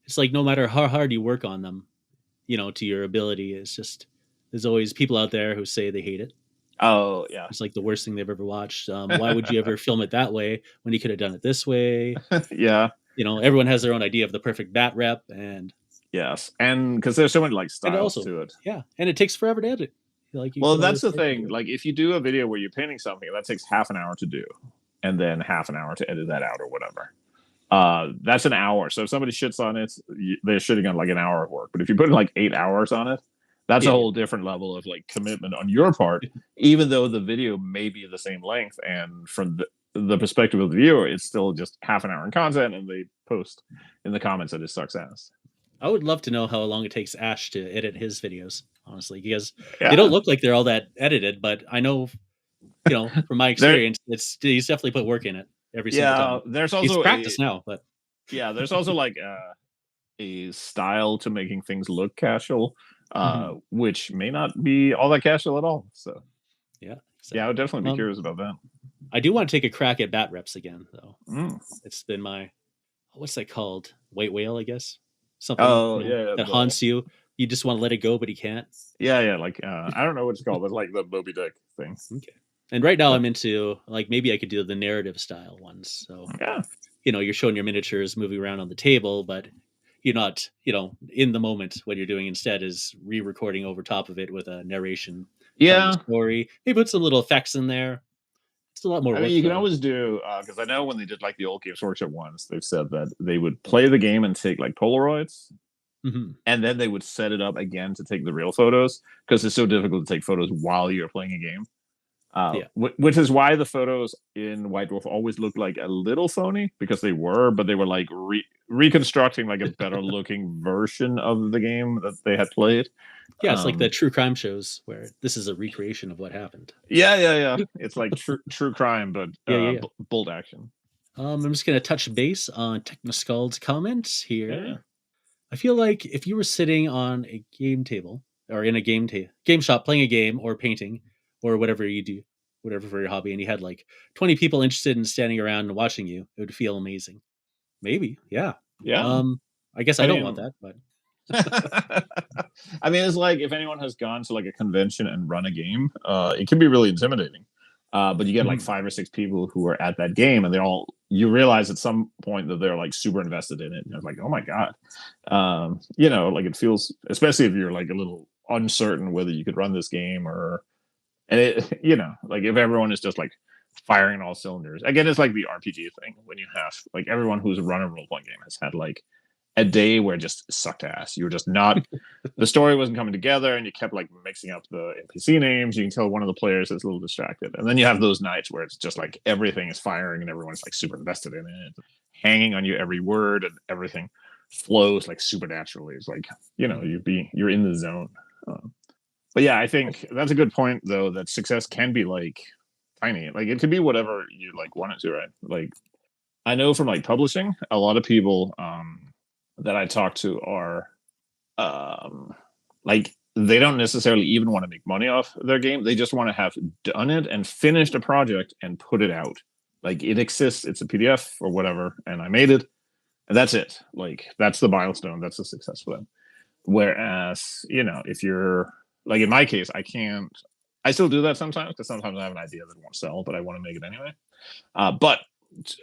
it's like no matter how hard you work on them, to your ability, it's just there's always people out there who say they hate it. Oh yeah, It's like the worst thing they've ever watched. Why would you ever film it that way when you could have done it this way? yeah, Everyone has their own idea of the perfect bat rep, yes, and because there's so many like and styles also, to it. yeah, and it takes forever to edit. Like you Well, put all that's this the work into thing. it. Like if you do a video where you're painting something, that takes half an hour to do, and then half an hour to edit that out or whatever. That's an hour. So if somebody shits on it, they're shitting on like an hour of work. But if you put in like 8 hours on it, that's a Yeah, whole different level of like commitment on your part, even though the video may be the same length. And from the perspective of the viewer, it's still just half an hour in content, and they post in the comments that it sucks ass. I would love to know how long it takes Ash to edit his videos, honestly, because they don't Yeah, look like they're all that edited. But I know, from my there. experience, he's definitely put work in it every single Yeah, time. He's practiced now, but there's also like a style to making things look casual, mhm, which may not be all that casual at all. So yeah. So, yeah, I would definitely be um, curious about that. I do want to take a crack at bat reps again, though. Mm. It's been my what's that called? White whale, I guess. Something Oh yeah, that haunts you. You just want to let it go, but you can't. yeah, like I don't know what it's called, but like the Moby Dick thing. Okay. And right now But I'm into like maybe I could do the narrative style ones. So yeah, you're showing your miniatures moving around on the table, but you're not, in the moment. What you're doing instead is re-recording over top of it with a narration telling the yeah. story. Maybe put some little effects in there. It's a lot more I mean, work you can though. always do because I know when they did like the old Games Workshop ones, they've said that they would play the game and take like Polaroids, Hmm. and then they would set it up again to take the real photos because it's so difficult to take photos while you're playing a game. Yeah. Which is why the photos in White Dwarf always looked like a little phony because but they were like reconstructing like a better looking version of the game that they had played. Yeah, it's like the Um, true crime shows where this is a recreation of what happened. yeah. It's like true crime, but Yeah. bold action. I'm just gonna touch base on Technoskuld's comments Yeah. here. I feel like if you were sitting on a game table or in a game shop playing a game or painting or whatever you do, whatever for your hobby, and you had like 20 people interested in standing around and watching you, it would feel amazing. Maybe, yeah. Yeah. Um, I guess I I don't want mean, that, but I mean, it's like if anyone has gone to like a convention and run a game, it can be really intimidating. But you get like mhm. 5 or 6 people who are at that game, and you realize at some point that they're like super invested in it. And it's like, oh my God. Like it feels, especially if you're like a little uncertain whether you could run this game and it, like if everyone is just like firing all cylinders. Again, it's like the RPG thing when you have like everyone who's run a role playing game has had like a day where it just sucked ass. You were just not the story wasn't coming together, and you kept like mixing up the NPC names. You can tell one of the players is a little distracted, and then you have those nights where it's just like everything is firing and everyone's like super invested in it, hanging on you every word, and everything flows like super naturally. It's like you're in the zone. But yeah, I think that's a good point though. That success can be like tiny. Like it could be whatever you like want it to, right? Like I know from like publishing, a lot of people that I talk to are like they don't necessarily even want to make money off their game. They just want to have done it and finished a project and put it out. Like it exists, it's a PDF or whatever, and I made it, and that's it. Like that's the milestone, that's the success for them. Whereas, if you're like in my case, I still do that sometimes because sometimes I have an idea that won't sell, but I want to make it anyway. But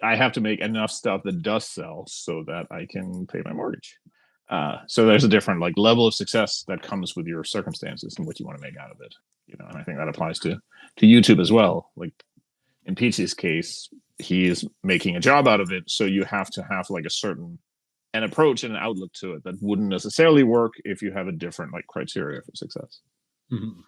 I have to make enough stuff that does sell so that I can pay my mortgage. So there's a different like level of success that comes with your circumstances and what you want to make out of it. And I think that applies to YouTube as well. Like in Peachy's case, he is making a job out of it, so you have to have like an approach and an outlook to it that wouldn't necessarily work if you have a different like criteria for success. Mhm.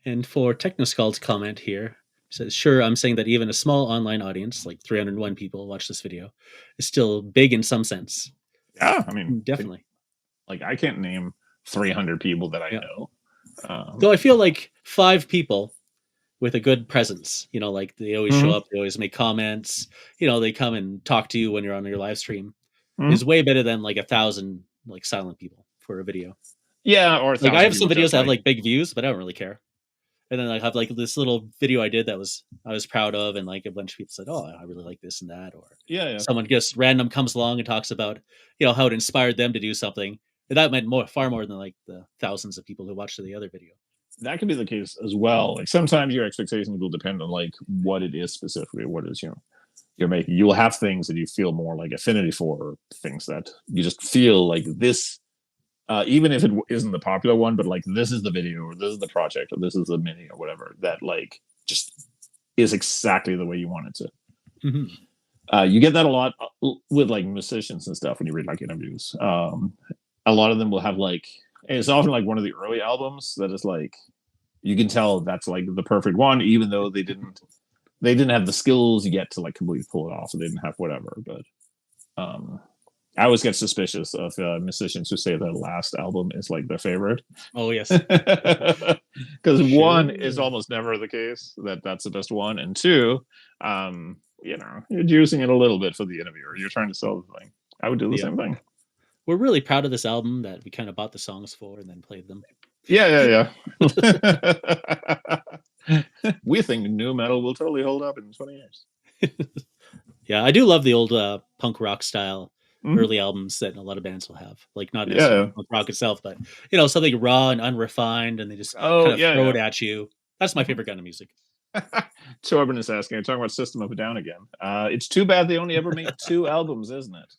And for Technoscald's comment here, he says, sure, I'm saying that even a small online audience, like 301 people watch this video, is still big in some sense. Yeah, I mean, Definitely. like I can't name 300 people that I Yeah. know. Though I feel like 5 people with a good presence, you know, like they always show Mhm. up, they always make comments, you know, they come and talk to you when you're on your live stream, Mhm. is way better than like 1,000 like silent people for a video. Yeah, or Like I have some videos just that have like big views, but I don't really care. And then I have like this little video I did that I was proud of, and like a bunch of people said, "Oh, I really like this and that," or yeah. someone just random comes along and talks about, you know, how it inspired them to do something. And that meant far more than like the thousands of people who watched the other video. That could be the case as well. Like sometimes your expectations will depend on like what it is specifically, what is you're making. You will have things that you feel more like affinity for, or things that you just feel like this. Even if it isn't the popular one, but like this is the video, or this is the project, or this is the mini, or whatever, that like just is exactly the way you want it to. Mm-hmm. You get that a lot with like musicians and stuff when you read like interviews. A lot of them will have like, it's often like one of the early albums that is like, you can tell that's like the perfect one, even though they didn't have the skills yet to like completely pull it off, or they didn't have whatever. But I always get suspicious of musicians who say their last album is like their favorite. Oh yes, because one is almost never the case that that's the best one, and two, you know, you're juicing it a little bit for the interviewer. You're trying to sell the thing. I would do the same thing. We're really proud of this album that we kind of bought the songs for and then played them. Yeah. We think new metal will totally hold up in 20 years. Yeah, I do love the old punk rock style early albums that a lot of bands will have. Like not necessarily punk rock itself, but you know, something raw and unrefined, and they just kind of throw it at you. That's my favorite kind of music. Torben is asking, I'm talking about System of a Down again. It's too bad they only ever made 2 albums, isn't it?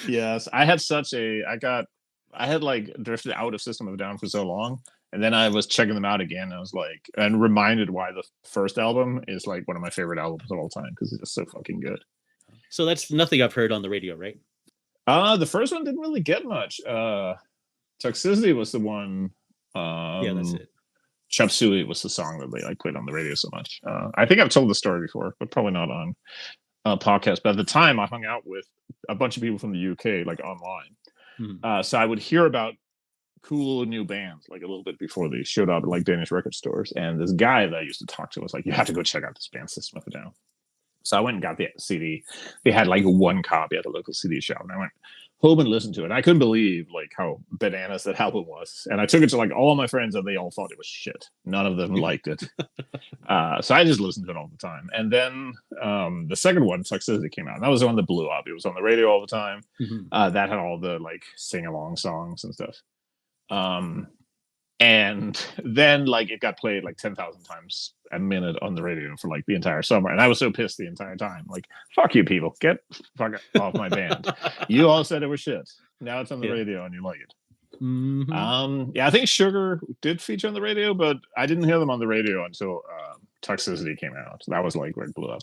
Yes, I had like drifted out of System of a Down for so long, and then I was checking them out again. And I was like, and reminded why the first album is like one of my favorite albums of all time, because it's just so fucking good. So that's nothing I've heard on the radio, right? The first one didn't really get much. Toxicity was the one. Yeah, that's it. Chop Suey was the song that they like played on the radio so much. I think I've told the story before, but probably not on podcast. But at the time, I hung out with a bunch of people from the UK, like online. So I would hear about cool new bands like a little bit before they showed up at like Danish record stores. And this guy that I used to talk to was like, "You have to go check out this band, System of a Down." So I went and got the CD. They had like 1 copy at a local CD shop, and I went home and listened to it. And I couldn't believe like how bananas that album was. And I took it to like all my friends, and they all thought it was shit. None of them liked it. So I just listened to it all the time. And then the second one, Toxicity, came out. And that was the one that blew up. It was on the radio all the time. That had all the like sing along songs and stuff. And then like it got played like 10,000 times a minute on the radio for like the entire summer, and I was so pissed the entire time. Like, fuck you people, get fuck off my band. You all said it was shit. Now it's on the radio and you like it. Yeah, I think Sugar did feature on the radio, but I didn't hear them on the radio until Toxicity came out. So that was like where it blew up.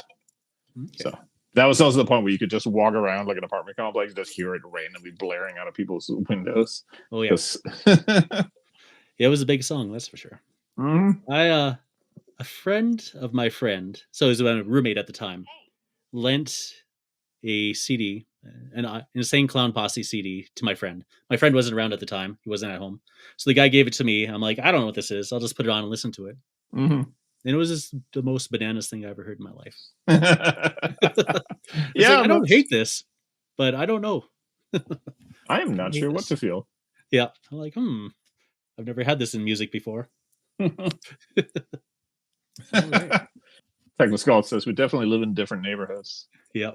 So that was also the point where you could just walk around like an apartment complex and just hear it randomly blaring out of people's windows. Oh yeah. Yeah, it was a big song, that's for sure. A friend of my friend, so he was a roommate at the time, lent a CD, an Insane Clown Posse CD to my friend. My friend wasn't around at the time; he wasn't at home. So the guy gave it to me. I'm like, I don't know what this is. I'll just put it on and listen to it. And it was just the most bananas thing I ever heard in my life. Yeah, like, I don't hate this, but I don't know. I am not sure what to feel. Yeah, I'm like, I've never had this in music before. Technoscald says we definitely live in different neighborhoods. Yeah.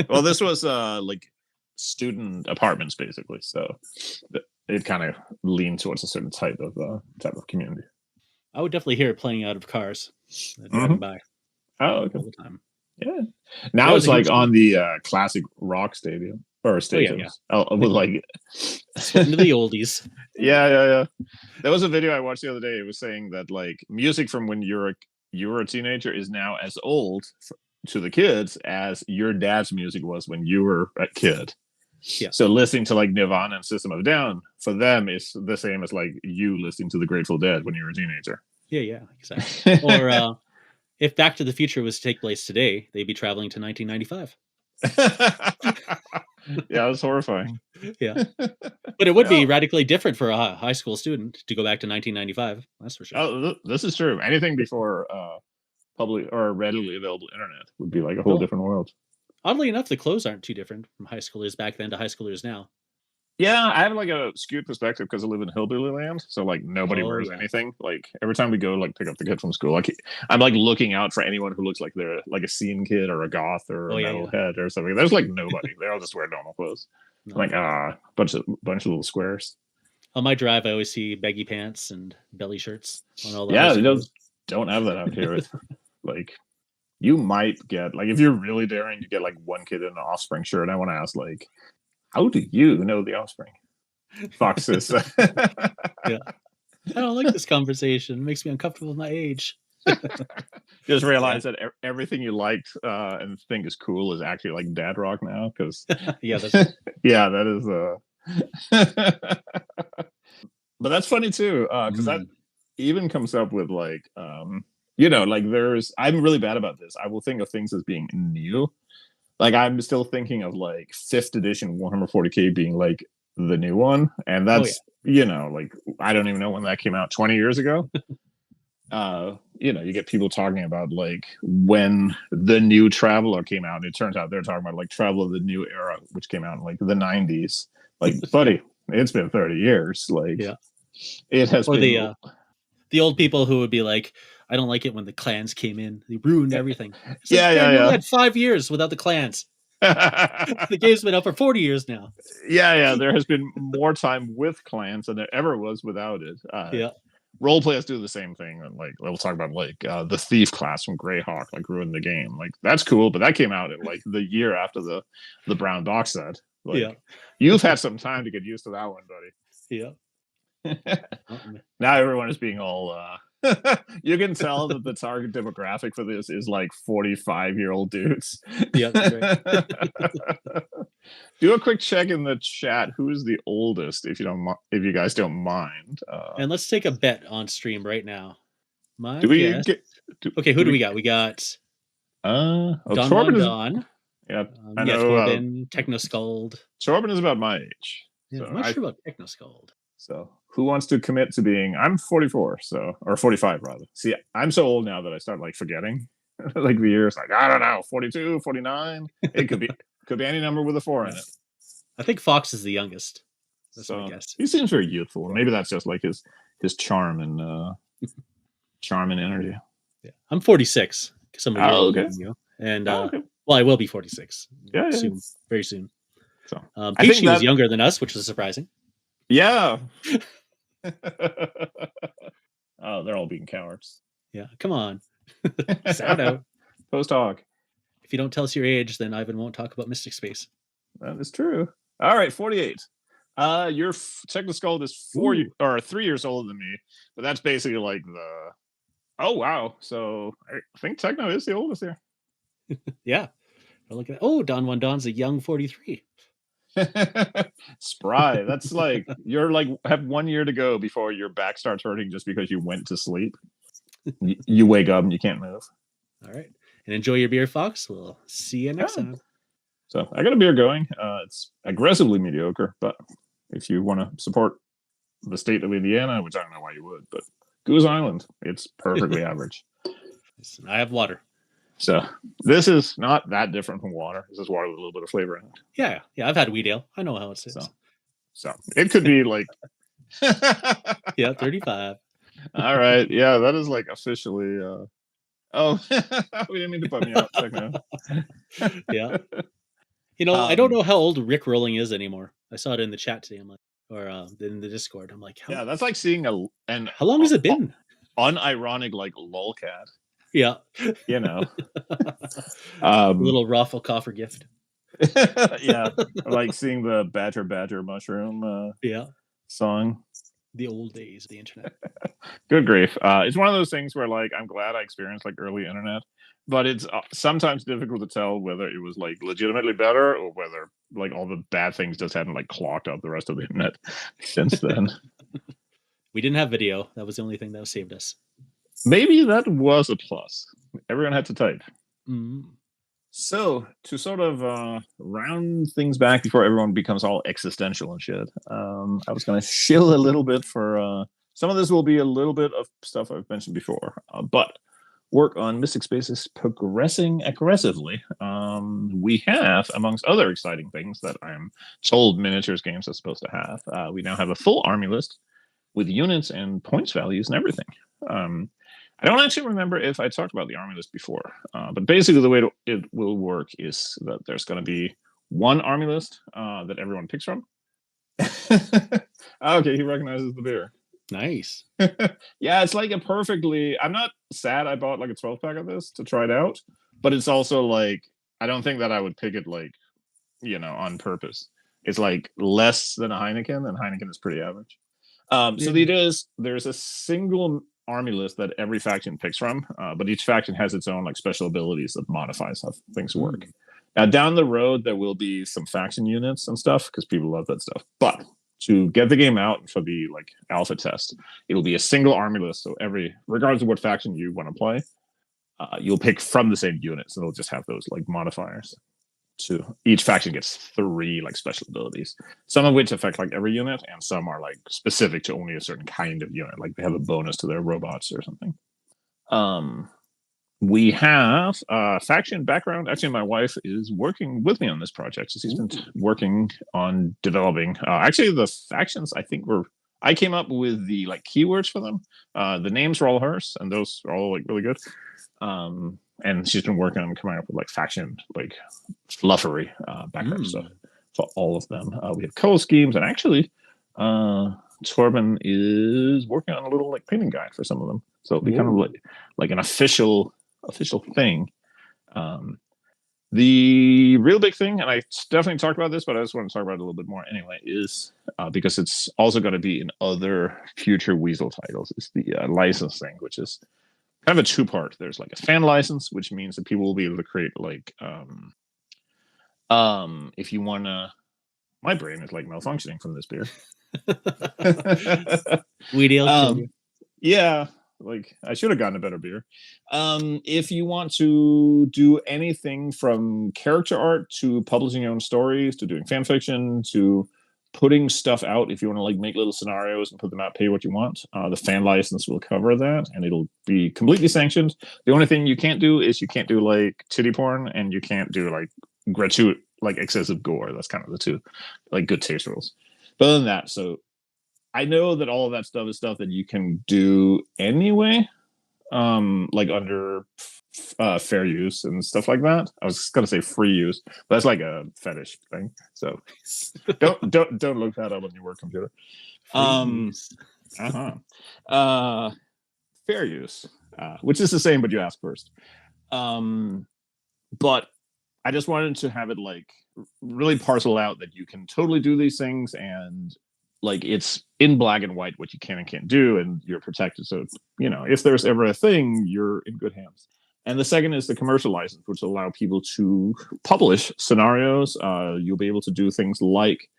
Well, this was like student apartments basically, so it kind of leaned towards a certain type of community. I would definitely hear it playing out of cars driving by. Oh, okay. All the time. Yeah. Now it's like on the classic rock stadium or stadiums. With like into the oldies. Yeah. There was a video I watched the other day. It was saying that like music from when you were a teenager is now as old to the kids as your dad's music was when you were a kid. Yeah. So listening to like Nirvana and System of a Down for them is the same as like you listening to the Grateful Dead when you were a teenager. Yeah, exactly. Or if Back to the Future was to take place today, they'd be traveling to 1995. Yeah, it was horrifying. Yeah. But it would be No. radically different for a high school student to go back to 1995. That's for sure. Oh, this is true. Anything before public or readily available internet would be like a whole different world. Oddly enough, the clothes aren't too different from high schoolers back then to high schoolers now. Yeah, I have like a skewed perspective because I live in hillbilly land, so like nobody wears anything. Like every time we go like pick up the kid from school, like I'm like looking out for anyone who looks like they're like a scene kid or a goth or a metalhead or something. There's like nobody. They all just wear normal clothes. No. Like bunch of little squares. On my drive, I always see baggy pants and belly shirts on all the they don't have that out here. Like you might get like if you're really daring, you get like one kid in an Offspring shirt. I want to ask like, how do you know the Offspring? Fox says. Yeah. I don't like this conversation. It makes me uncomfortable with my age. Just realize that everything you liked and think is cool is actually like dad rock now. Because yeah, that's yeah, that is but that's funny too, because that even comes up with like like I'm really bad about this. I will think of things as being new. Like I'm still thinking of like 5th edition 140K being like the new one, and that's like I don't even know when that came out, 20 years ago. You get people talking about like when the new Traveler came out, and it turns out they're talking about like Traveler of the New Era, which came out in like the 90s. Like, buddy, it's been 30 years. Like, it has been. The old people who would be like, I don't like it when the clans came in. They ruined everything. It's yeah. We had 5 years without the clans. The game's been out for 40 years now. Yeah. There has been more time with clans than there ever was without it. Role players do the same thing. And like we'll talk about like the thief class from Greyhawk, like ruined the game. Like that's cool, but that came out in like the year after the brown box set. Like, you've had some time to get used to that one, buddy. Yeah. Now everyone is being all you can tell that the target demographic for this is like 45-year-old dudes. Yeah, that's right. Do a quick check in the chat. Who is the oldest, if you guys don't mind? And let's take a bet on stream right now. Who do we got? We got Torben. Yeah, I know. Torben, Technoscald. Torben is about my age. Yeah, I'm not sure about Technoscald. So who wants to commit to being? I'm 44, or 45 rather. See, I'm so old now that I start like forgetting, like the years. Like I don't know, 42, 49. It could be any number with a 4 in it. I think Fox is the youngest. That's my guess. He seems very youthful. Maybe that's just like his charm and energy. Yeah, I'm 46 because I'm a year older than you, and well, I will be 46. Yeah, soon, very soon. So Peachy was younger than us, which was surprising. Yeah. Oh, they're all being cowards. Yeah, come on. Sound out. Post hog. If you don't tell us your age, then Ivan won't talk about Mystic Space. That is true. All right, 48. Your Technoscald is 3 years older than me, but that's basically like the. Oh wow! So I think Techno is the oldest here. Yeah. Look at that. Oh, Don's a young 43. Spry. That's like you're like have 1 year to go before your back starts hurting just because you went to sleep. You wake up and you can't move. All right, and enjoy your beer, Fox. We'll see you next time. So I got a beer going. It's aggressively mediocre, but if you want to support the state of Indiana, which I don't know why you would, but Goose Island, it's perfectly average. I have water. So this is not that different from water. This is water with a little bit of flavor in it. Yeah. I've had wheat ale. I know how it is. So it could be like 35. All right. Yeah, that is like officially we didn't mean to put me out. Yeah. I don't know how old Rick Rolling is anymore. I saw it in the chat today. I'm like, or in the Discord. I'm like, yeah, that's like seeing how long has it been? Unironic like lolcat. Yeah. A little raffle coffer gift. Yeah. Like seeing the Badger Mushroom song. The old days of the internet. Good grief. It's one of those things where like I'm glad I experienced like early internet, but it's sometimes difficult to tell whether it was like legitimately better or whether like all the bad things just hadn't like clogged up the rest of the internet since then. We didn't have video. That was the only thing that saved us. Maybe that was a plus. Everyone had to type. Mm. So to sort of round things back before everyone becomes all existential and shit, I was going to shill a little bit for some of this will be a little bit of stuff I've mentioned before, but work on Mystic Space is progressing aggressively. We have, amongst other exciting things that I'm told miniatures games are supposed to have, we now have a full army list with units and points values and everything. I don't actually remember if I talked about the army list before, but basically the way it will work is that there's going to be one army list that everyone picks from. Okay, he recognizes the beer. Nice. Yeah, it's like a perfectly. I'm not sad I bought like a 12 pack of this to try it out, but it's also like I don't think that I would pick it like on purpose. It's like less than a Heineken, and Heineken is pretty average. So the idea is there's a single army list that every faction picks from, but each faction has its own like special abilities that modifies how things work. Now down the road there will be some faction units and stuff because people love that stuff, but to get the game out for the like alpha test, it'll be a single army list. So regardless of what faction you want to play, you'll pick from the same units, and it'll just have those like modifiers. So each faction gets 3 like special abilities, some of which affect like every unit, and some are like specific to only a certain kind of unit, like they have a bonus to their robots or something. We have faction background. Actually, my wife is working with me on this project. So she's been working on developing. Actually, the factions I think I came up with the like keywords for them. The names are all hers, and those are all like really good. And she's been working on coming up with like faction like fluffery background stuff for all of them. We have color schemes, and actually, Torben is working on a little like painting guide for some of them. So it'll be kind of like an official thing. The real big thing, and I definitely talked about this, but I just want to talk about it a little bit more anyway, is because it's also going to be in other future Weasel titles, is the licensing, which is kind of a 2-part. There's like a fan license, which means that people will be able to create like if you want to. My brain is like malfunctioning from this beer. Yeah, like I should have gotten a better beer. If you want to do anything from character art to publishing your own stories to doing fan fiction to putting stuff out, if you want to like make little scenarios and put them out, pay what you want, the fan license will cover that, and it'll be completely sanctioned. The only thing you can't do is you can't do like titty porn, and you can't do like gratuitous, like excessive gore. That's kind of the 2 like good taste rules. But other than that, so I know that all of that stuff is stuff that you can do anyway, like under fair use and stuff like that. I was gonna say free use, but that's like a fetish thing. So don't look that up on your work computer. Fair use, which is the same, but you ask first. But I just wanted to have it like really parcel out that you can totally do these things, and like it's in black and white what you can and can't do, and you're protected. So if there's ever a thing, you're in good hands. And the second is the commercial license, which will allow people to publish scenarios. You'll be able to do things like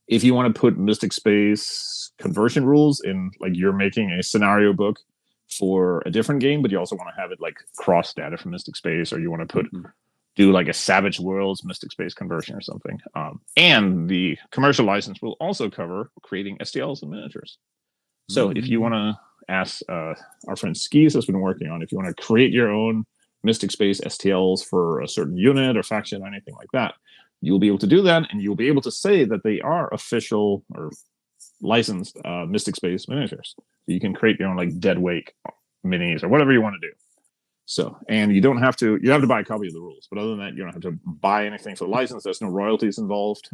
if you want to put Mystic Space conversion rules in, like you're making a scenario book for a different game, but you also want to have it like cross data from Mystic Space, or you want to do like a Savage Worlds Mystic Space conversion or something. And the commercial license will also cover creating STLs and miniatures. So if you want to ask our friend Skis has been working on, if you want to create your own Mystic Space STLs for a certain unit or faction or anything like that, you'll be able to do that, and you'll be able to say that they are official or licensed Mystic Space miniatures. So you can create your own like Dead Wake minis or whatever you want to do. So, and you have to buy a copy of the rules, but other than that, you don't have to buy anything for the license. There's no royalties involved.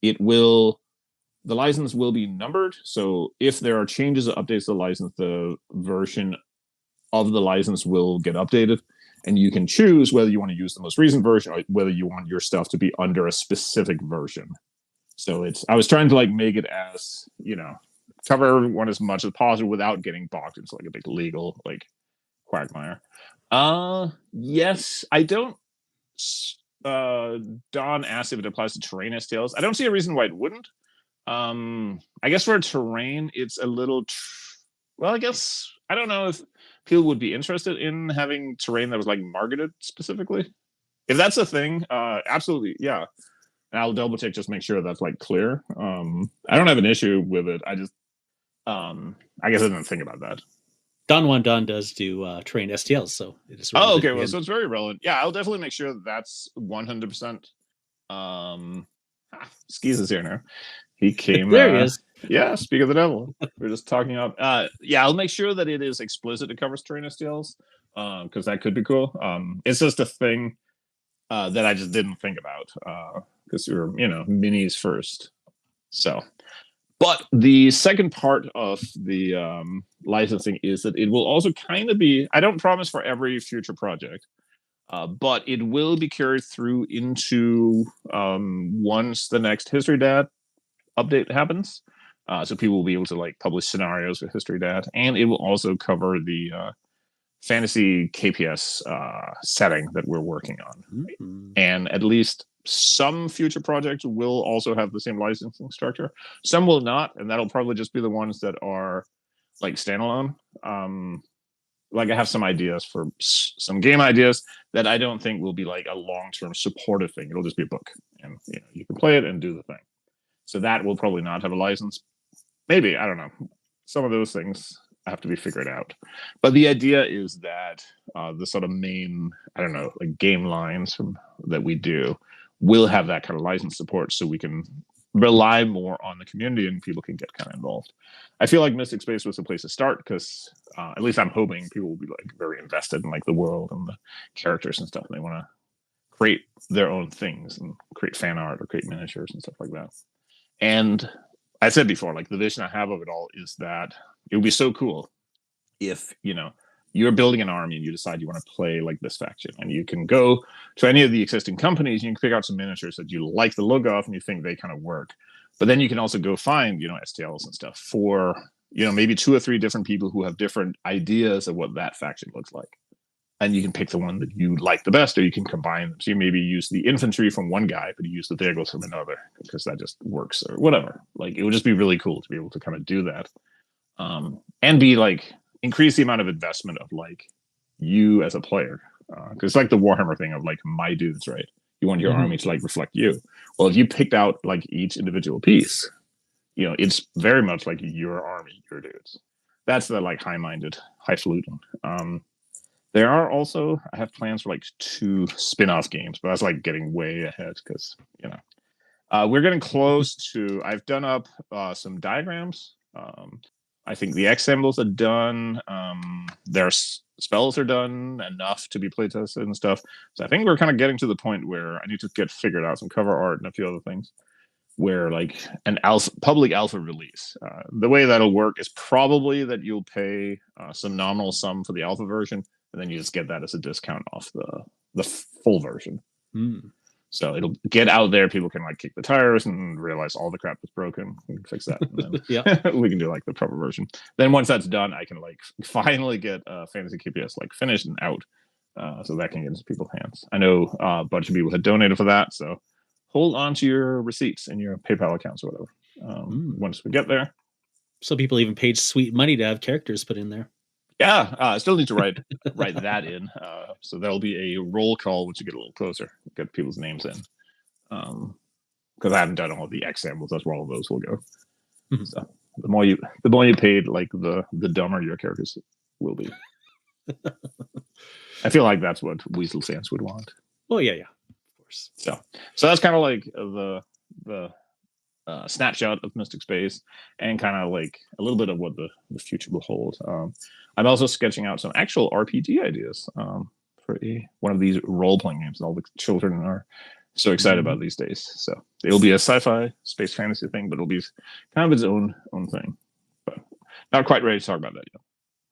The license will be numbered. So if there are changes or updates to the license, the version of the license will get updated, and you can choose whether you want to use the most recent version or whether you want your stuff to be under a specific version. So I was trying to like make it as, cover everyone as much as possible without getting boxed into like a big legal like quagmire. Yes, I don't. Don asked if it applies to terrain STLs. I don't see a reason why it wouldn't. I guess for terrain, it's a little. Well, I guess I don't know if people would be interested in having terrain that was like marketed specifically. If that's a thing, absolutely, yeah. And I'll double check, just make sure that's like clear. I don't have an issue with it. I just, I guess I didn't think about that. Don does do terrain STLs, so it is. Oh, okay. Well, so it's very relevant. Yeah, I'll definitely make sure that's 100%. Skis is here now. He came. There he is. Yeah, speak of the devil. We're just talking up. Yeah, I'll make sure that it is explicit. It covers terrain STLs, because that could be cool. It's just a thing that I just didn't think about, because we were, minis first. So, but the second part of the licensing is that it will also kind of be. I don't promise for every future project. But it will be carried through into once the next History Dad update happens. So people will be able to like publish scenarios with History Dad, and it will also cover the fantasy KPS setting that we're working on. Mm-hmm. And at least some future projects will also have the same licensing structure. Some will not, and that'll probably just be the ones that are like standalone. Like I have some ideas for some game ideas that I don't think will be like a long-term supportive thing. It'll just be a book, and you can play it and do the thing. So that will probably not have a license. Maybe, I don't know. Some of those things have to be figured out. But the idea is that the sort of main, I don't know, like game lines that we do will have that kind of license support, so we can rely more on the community and people can get kind of involved. I feel like Mystic Space was the place to start because at least I'm hoping people will be like very invested in like the world and the characters and stuff. And they want to create their own things and create fan art or create miniatures and stuff like that. And I said before, like the vision I have of it all is that it would be so cool if, you're building an army and you decide you want to play like this faction, and you can go to any of the existing companies and you can pick out some miniatures that you like the look of and you think they kind of work. But then you can also go find, STLs and stuff for, maybe 2 or 3 different people who have different ideas of what that faction looks like. And you can pick the one that you like the best, or you can combine them. So you maybe use the infantry from one guy, but you use the Daggles from another because that just works, or whatever. Like it would just be really cool to be able to kind of do that. And be like, increase the amount of investment of like you as a player, because it's like the Warhammer thing of like my dudes, right? You want your army to like reflect you. Well, if you picked out like each individual piece, it's very much like your army, your dudes. That's the like high-minded, highfalutin. There are also, I have plans for like 2 spin-off games, but that's like getting way ahead because we're getting close to. I've done up some diagrams. I think the X symbols are done. Their spells are done enough to be playtested and stuff. So I think we're kind of getting to the point where I need to get figured out some cover art and a few other things. Where like an public alpha release, the way that'll work is probably that you'll pay some nominal sum for the alpha version, and then you just get that as a discount off the full version. So it'll get out there. People can like kick the tires and realize all the crap is broken. We can fix that. And then we can do like the proper version. Then once that's done, I can like finally get Fantasy KPS like finished and out, so that can get into people's hands. I know a bunch of people had donated for that, so hold on to your receipts and your PayPal accounts or whatever. Once we get there. Some people even paid sweet money to have characters put in there. Yeah, I still need to write that in. So there'll be a roll call once you get a little closer, get people's names in. Because I haven't done all the X samples. That's where all of those will go. So the more you paid, like the dumber your characters will be. I feel like that's what Weasel fans would want. Well, yeah, of course. So that's kind of like the snapshot of Mystic Space, and kind of like a little bit of what the future will hold. I'm also sketching out some actual RPG ideas for one of these role-playing games that all the children are so excited about these days. So it'll be a sci-fi space fantasy thing, but it'll be kind of its own thing. But not quite ready to talk about that yet.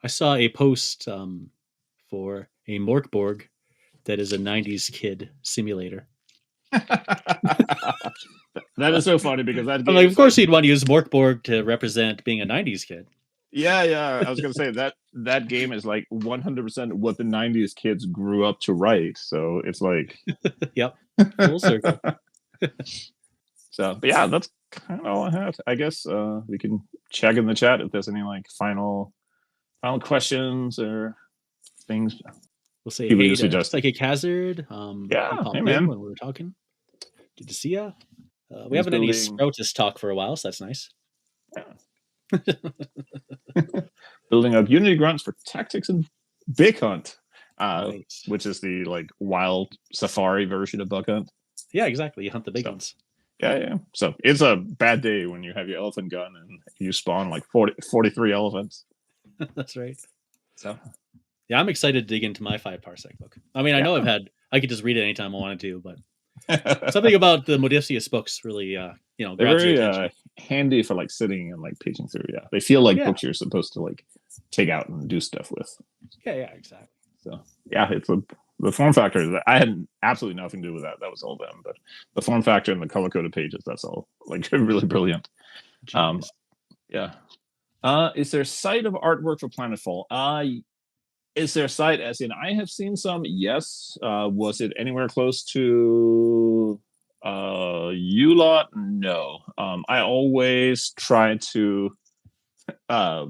I saw a post for a Morkborg that is a 90s kid simulator. That is so funny because that I'm like, of course you'd want to use Morkborg to represent being a 90s kid. Yeah. I was gonna say that game is like 100% what the '90s kids grew up to write. So it's like, Yep, full circle. so. But yeah, that's kind of all I had. I guess we can check in the chat if there's any like final questions or things We'll say people hey you to suggest. Psychic Hazard. Yeah, He hey popped in man. when we were talking. Good to see ya. We He's haven't had any building- Sproutist talk for a while, so that's nice. Building up Unity grunts for Tactics and Big Hunt, Nice. which is the like wild safari version of Bug Hunt. Yeah, exactly. You hunt the big So- ones. Yeah. So it's a bad day when you have your elephant gun and you spawn like 43 elephants. That's right. So Yeah, I'm excited to dig into my 5 parsec book. I mean, I know I could just read it anytime I wanted to, but something about the Modiphius books really, they're grabs your very attention. handy for like sitting and like paging through. Yeah, they feel like Yeah. books you're supposed to like take out and do stuff with. Yeah, exactly. So yeah, it's the form factor. I had absolutely nothing to do with that. That was all them. But the form factor and the color coded pages, that's all like really brilliant. Genius. Yeah. Is there sight of artwork for Planetfall? Is there sight as in I have seen some? Yes. Was it anywhere close to U-Lot? No. I always try to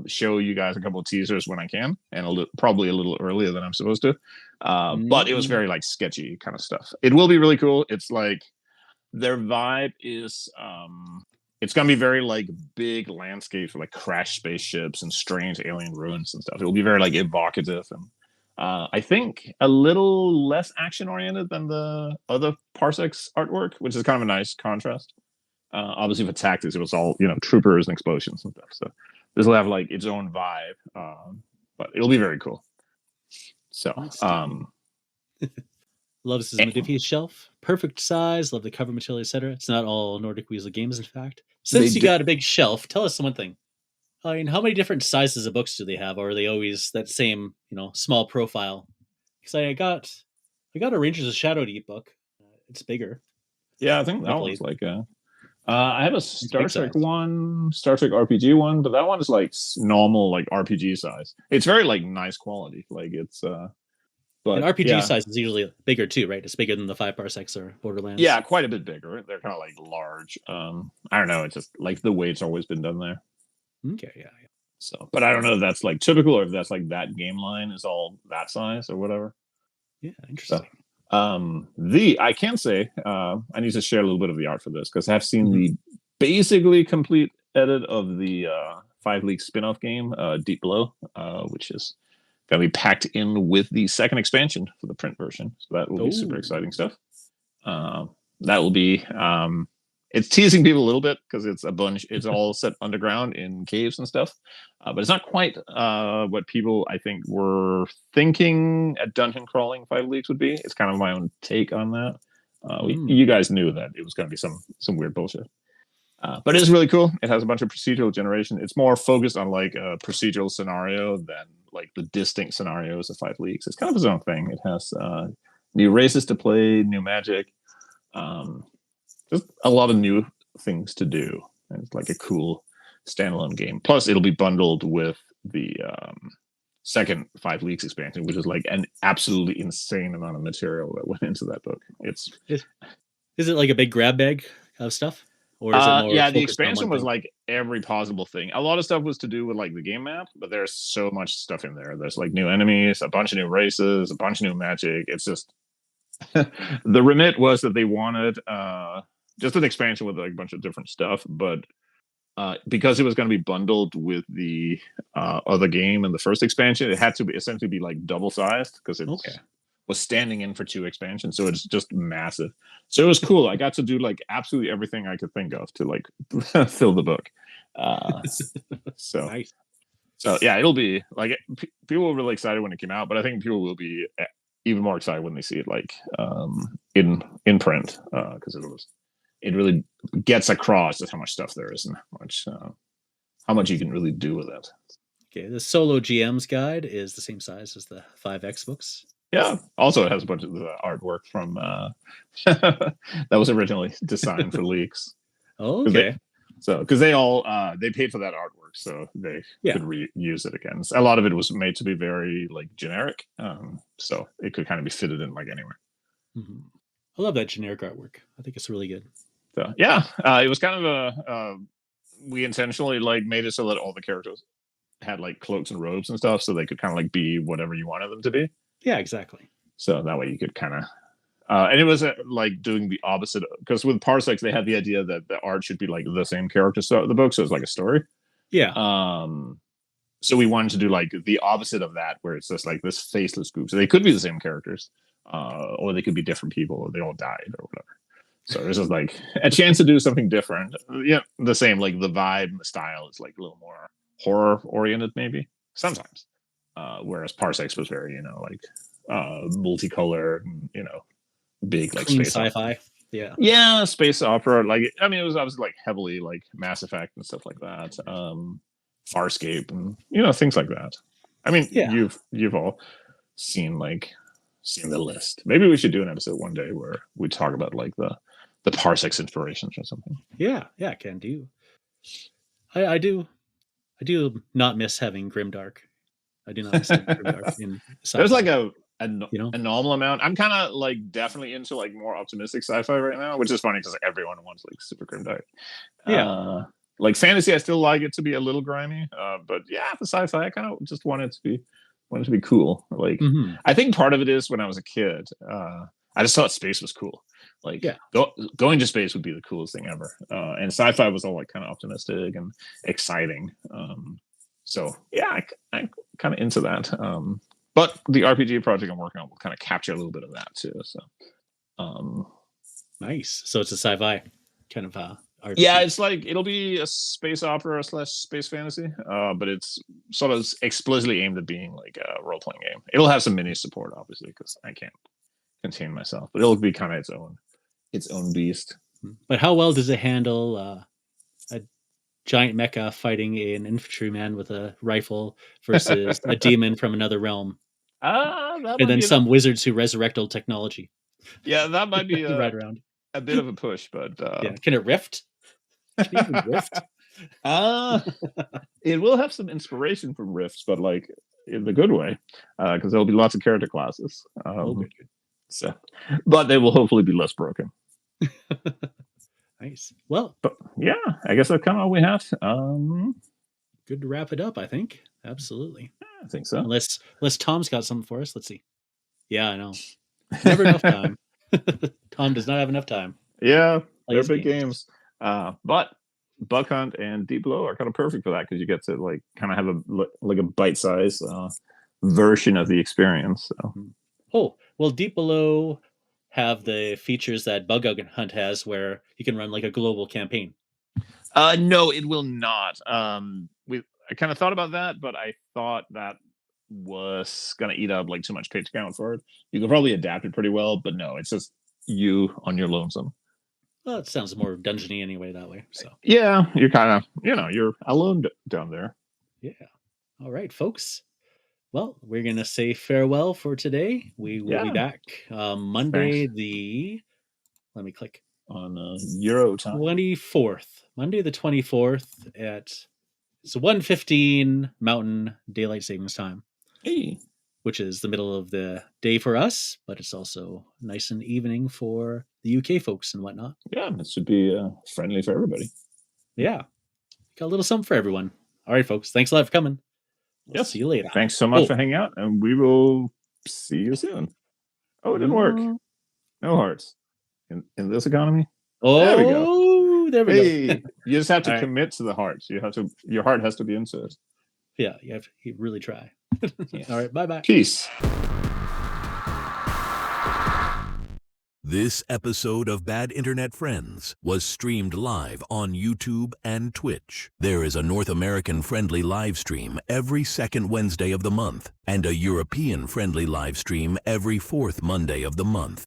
show you guys a couple of teasers when I can, and probably a little earlier than I'm supposed to. But it was very like sketchy kind of stuff. It will be really cool. It's like their vibe is it's gonna be very like big landscapes with like crash spaceships and strange alien ruins and stuff. It will be very like evocative and I think a little less action oriented than the other Parsecs artwork, which is kind of a nice contrast. Obviously for Tactics, it was all troopers and explosions and stuff. So this will have like its own vibe, but it'll be very cool. So Loves his Modiphius shelf. Perfect size. Love the cover material, etc. It's not all Nordic Weasel games, in fact. Since you got a big shelf, tell us one thing. I mean, how many different sizes of books do they have, or are they always that same, small profile? Because I got a Rangers of Shadow Deep book. It's bigger. Yeah, I think that one's like I have a Star Trek one, Star Trek RPG one, but that one is like normal like RPG size. It's very like nice quality. Like it's but and RPG size is usually bigger too, right? It's bigger than the 5 parsecs or Borderlands. Yeah, quite a bit bigger. They're kind of like large. I don't know. It's just like the way it's always been done there. Okay, yeah. So, but I don't know if that's like typical or if that's like that game line is all that size or whatever. Yeah, interesting. So, I can say I need to share a little bit of the art for this because I've seen the basically complete edit of the 5 League spin-off game, Deep Below, which is going to be packed in with the second expansion for the print version. So that will be super exciting stuff. That will be it's teasing people a little bit because it's all set underground in caves and stuff, but it's not quite what people I think were thinking at dungeon crawling 5 Leagues would be. It's kind of my own take on that. You guys knew that it was going to be some weird bullshit, but it's really cool. It has a bunch of procedural generation. It's more focused on like a procedural scenario than like the distinct scenarios of 5 Leagues. It's kind of its own thing. It has new races to play, new magic. Just a lot of new things to do. And it's like a cool standalone game. Plus, it'll be bundled with the second 5 Leagues expansion, which is like an absolutely insane amount of material that went into that book. Is it like a big grab bag of stuff? Or is it more the expansion was like every possible thing. A lot of stuff was to do with like the game map, but there's so much stuff in there. There's like new enemies, a bunch of new races, a bunch of new magic. It's just the remit was that they wanted just an expansion with like a bunch of different stuff, but because it was going to be bundled with the other game and the first expansion, it had to be essentially be like double sized because it was standing in for 2 expansions, so it's just massive. So it was cool. I got to do like absolutely everything I could think of to like fill the book. So nice. So yeah, it'll be like people were really excited when it came out, but I think people will be even more excited when they see it like in print because it really gets across just how much stuff there is and how much you can really do with it. Okay, the Solo GM's guide is the same size as the 5X books. Yeah. Also, it has a bunch of the artwork from that was originally designed for Leaks. Oh, okay. So because they paid for that artwork, so they could reuse it again. A lot of it was made to be very like generic, so it could kind of be fitted in like anywhere. Mm-hmm. I love that generic artwork. I think it's really good. So yeah, it was kind of we intentionally like made it so that all the characters had like cloaks and robes and stuff, so they could kind of like be whatever you wanted them to be. Yeah, exactly. So that way you could kind of. And it was like doing the opposite, because with Parsecs they had the idea that the art should be like the same character the book, so it's like a story. Yeah. So we wanted to do like the opposite of that, where it's just like this faceless group. So they could be the same characters, or they could be different people, or they all died, or whatever. So this is like a chance to do something different. Yeah, the same, like the vibe and the style is like a little more horror oriented, maybe sometimes. Whereas Parsecs was very, like multicolored, and, big like clean space sci-fi. Yeah, space opera. Like, I mean, it was obviously like heavily like Mass Effect and stuff like that. Farscape and things like that. I mean, you've all seen the list. Maybe we should do an episode one day where we talk about like the Parsecs inspirations or something. Yeah, can do. I do not miss having Grimdark. I do not miss having Grimdark in sci-fi. There's like a normal amount. I'm kind of like definitely into like more optimistic sci-fi right now, which is funny because everyone wants like super grimdark. Yeah. Like fantasy, I still like it to be a little grimy. But yeah, the sci-fi, I kind of just want it to be cool. Like, I think part of it is when I was a kid, I just thought space was cool. Like, going to space would be the coolest thing ever. And sci-fi was all like kind of optimistic and exciting. So yeah, I'm kind of into that. But the RPG project I'm working on will kind of capture a little bit of that too. So, nice. So it's a sci-fi kind of RPG. Yeah, it's like it'll be a space opera / space fantasy, but it's sort of explicitly aimed at being like a role-playing game. It'll have some mini support, obviously, because I can't contain myself, but it'll be kind of its own beast. But how well does it handle a giant mecha fighting an infantryman with a rifle versus a demon from another realm? And then some wizards who resurrect old technology. Yeah, that might be right around a bit of a push, but can it rift? Can it even rift? It will have some inspiration from rifts, but like in the good way, because there'll be lots of character classes. Good. So, but they will hopefully be less broken. Nice. Well, but yeah, I guess that's kind of all we have. Good to wrap it up, I think. Absolutely. I think so. Unless Tom's got something for us. Let's see. Yeah, I know. Never enough time. Tom does not have enough time. Yeah, they're big games. But Buck Hunt and Deep Below are kind of perfect for that, because you get to like kind of have a bite-sized version of the experience. So. Oh, well, Deep Below have the features that Bug Hunt has, where you can run like a global campaign. No, it will not. I kind of thought about that, but I thought that was gonna eat up like too much page count for it. You could probably adapt it pretty well, but no, it's just you on your lonesome. Well, it sounds more dungeony anyway that way. So yeah, you're kind of you're alone down there. Yeah. All right, folks. Well, we're gonna say farewell for today. We will be back Monday. Thanks. Let me click on Euro time. 24th, Monday the 24th at 1:15 Mountain Daylight Savings Time. Hey. Which is the middle of the day for us, but it's also nice and evening for the UK folks and whatnot. Yeah, it should be friendly for everybody. Yeah. Got a little something for everyone. All right, folks. Thanks a lot for coming. We'll see you later. Thanks so much for hanging out, and we will see you soon. Oh, it didn't work. No hearts. In this economy? Oh, there we go. You just have to commit to the hearts. Your heart has to be into it. Yeah, you have to really try. All right, bye-bye. Peace. This episode of Bad Internet Friends was streamed live on YouTube and Twitch. There is a North American-friendly live stream every second Wednesday of the month and a European-friendly live stream every fourth Monday of the month.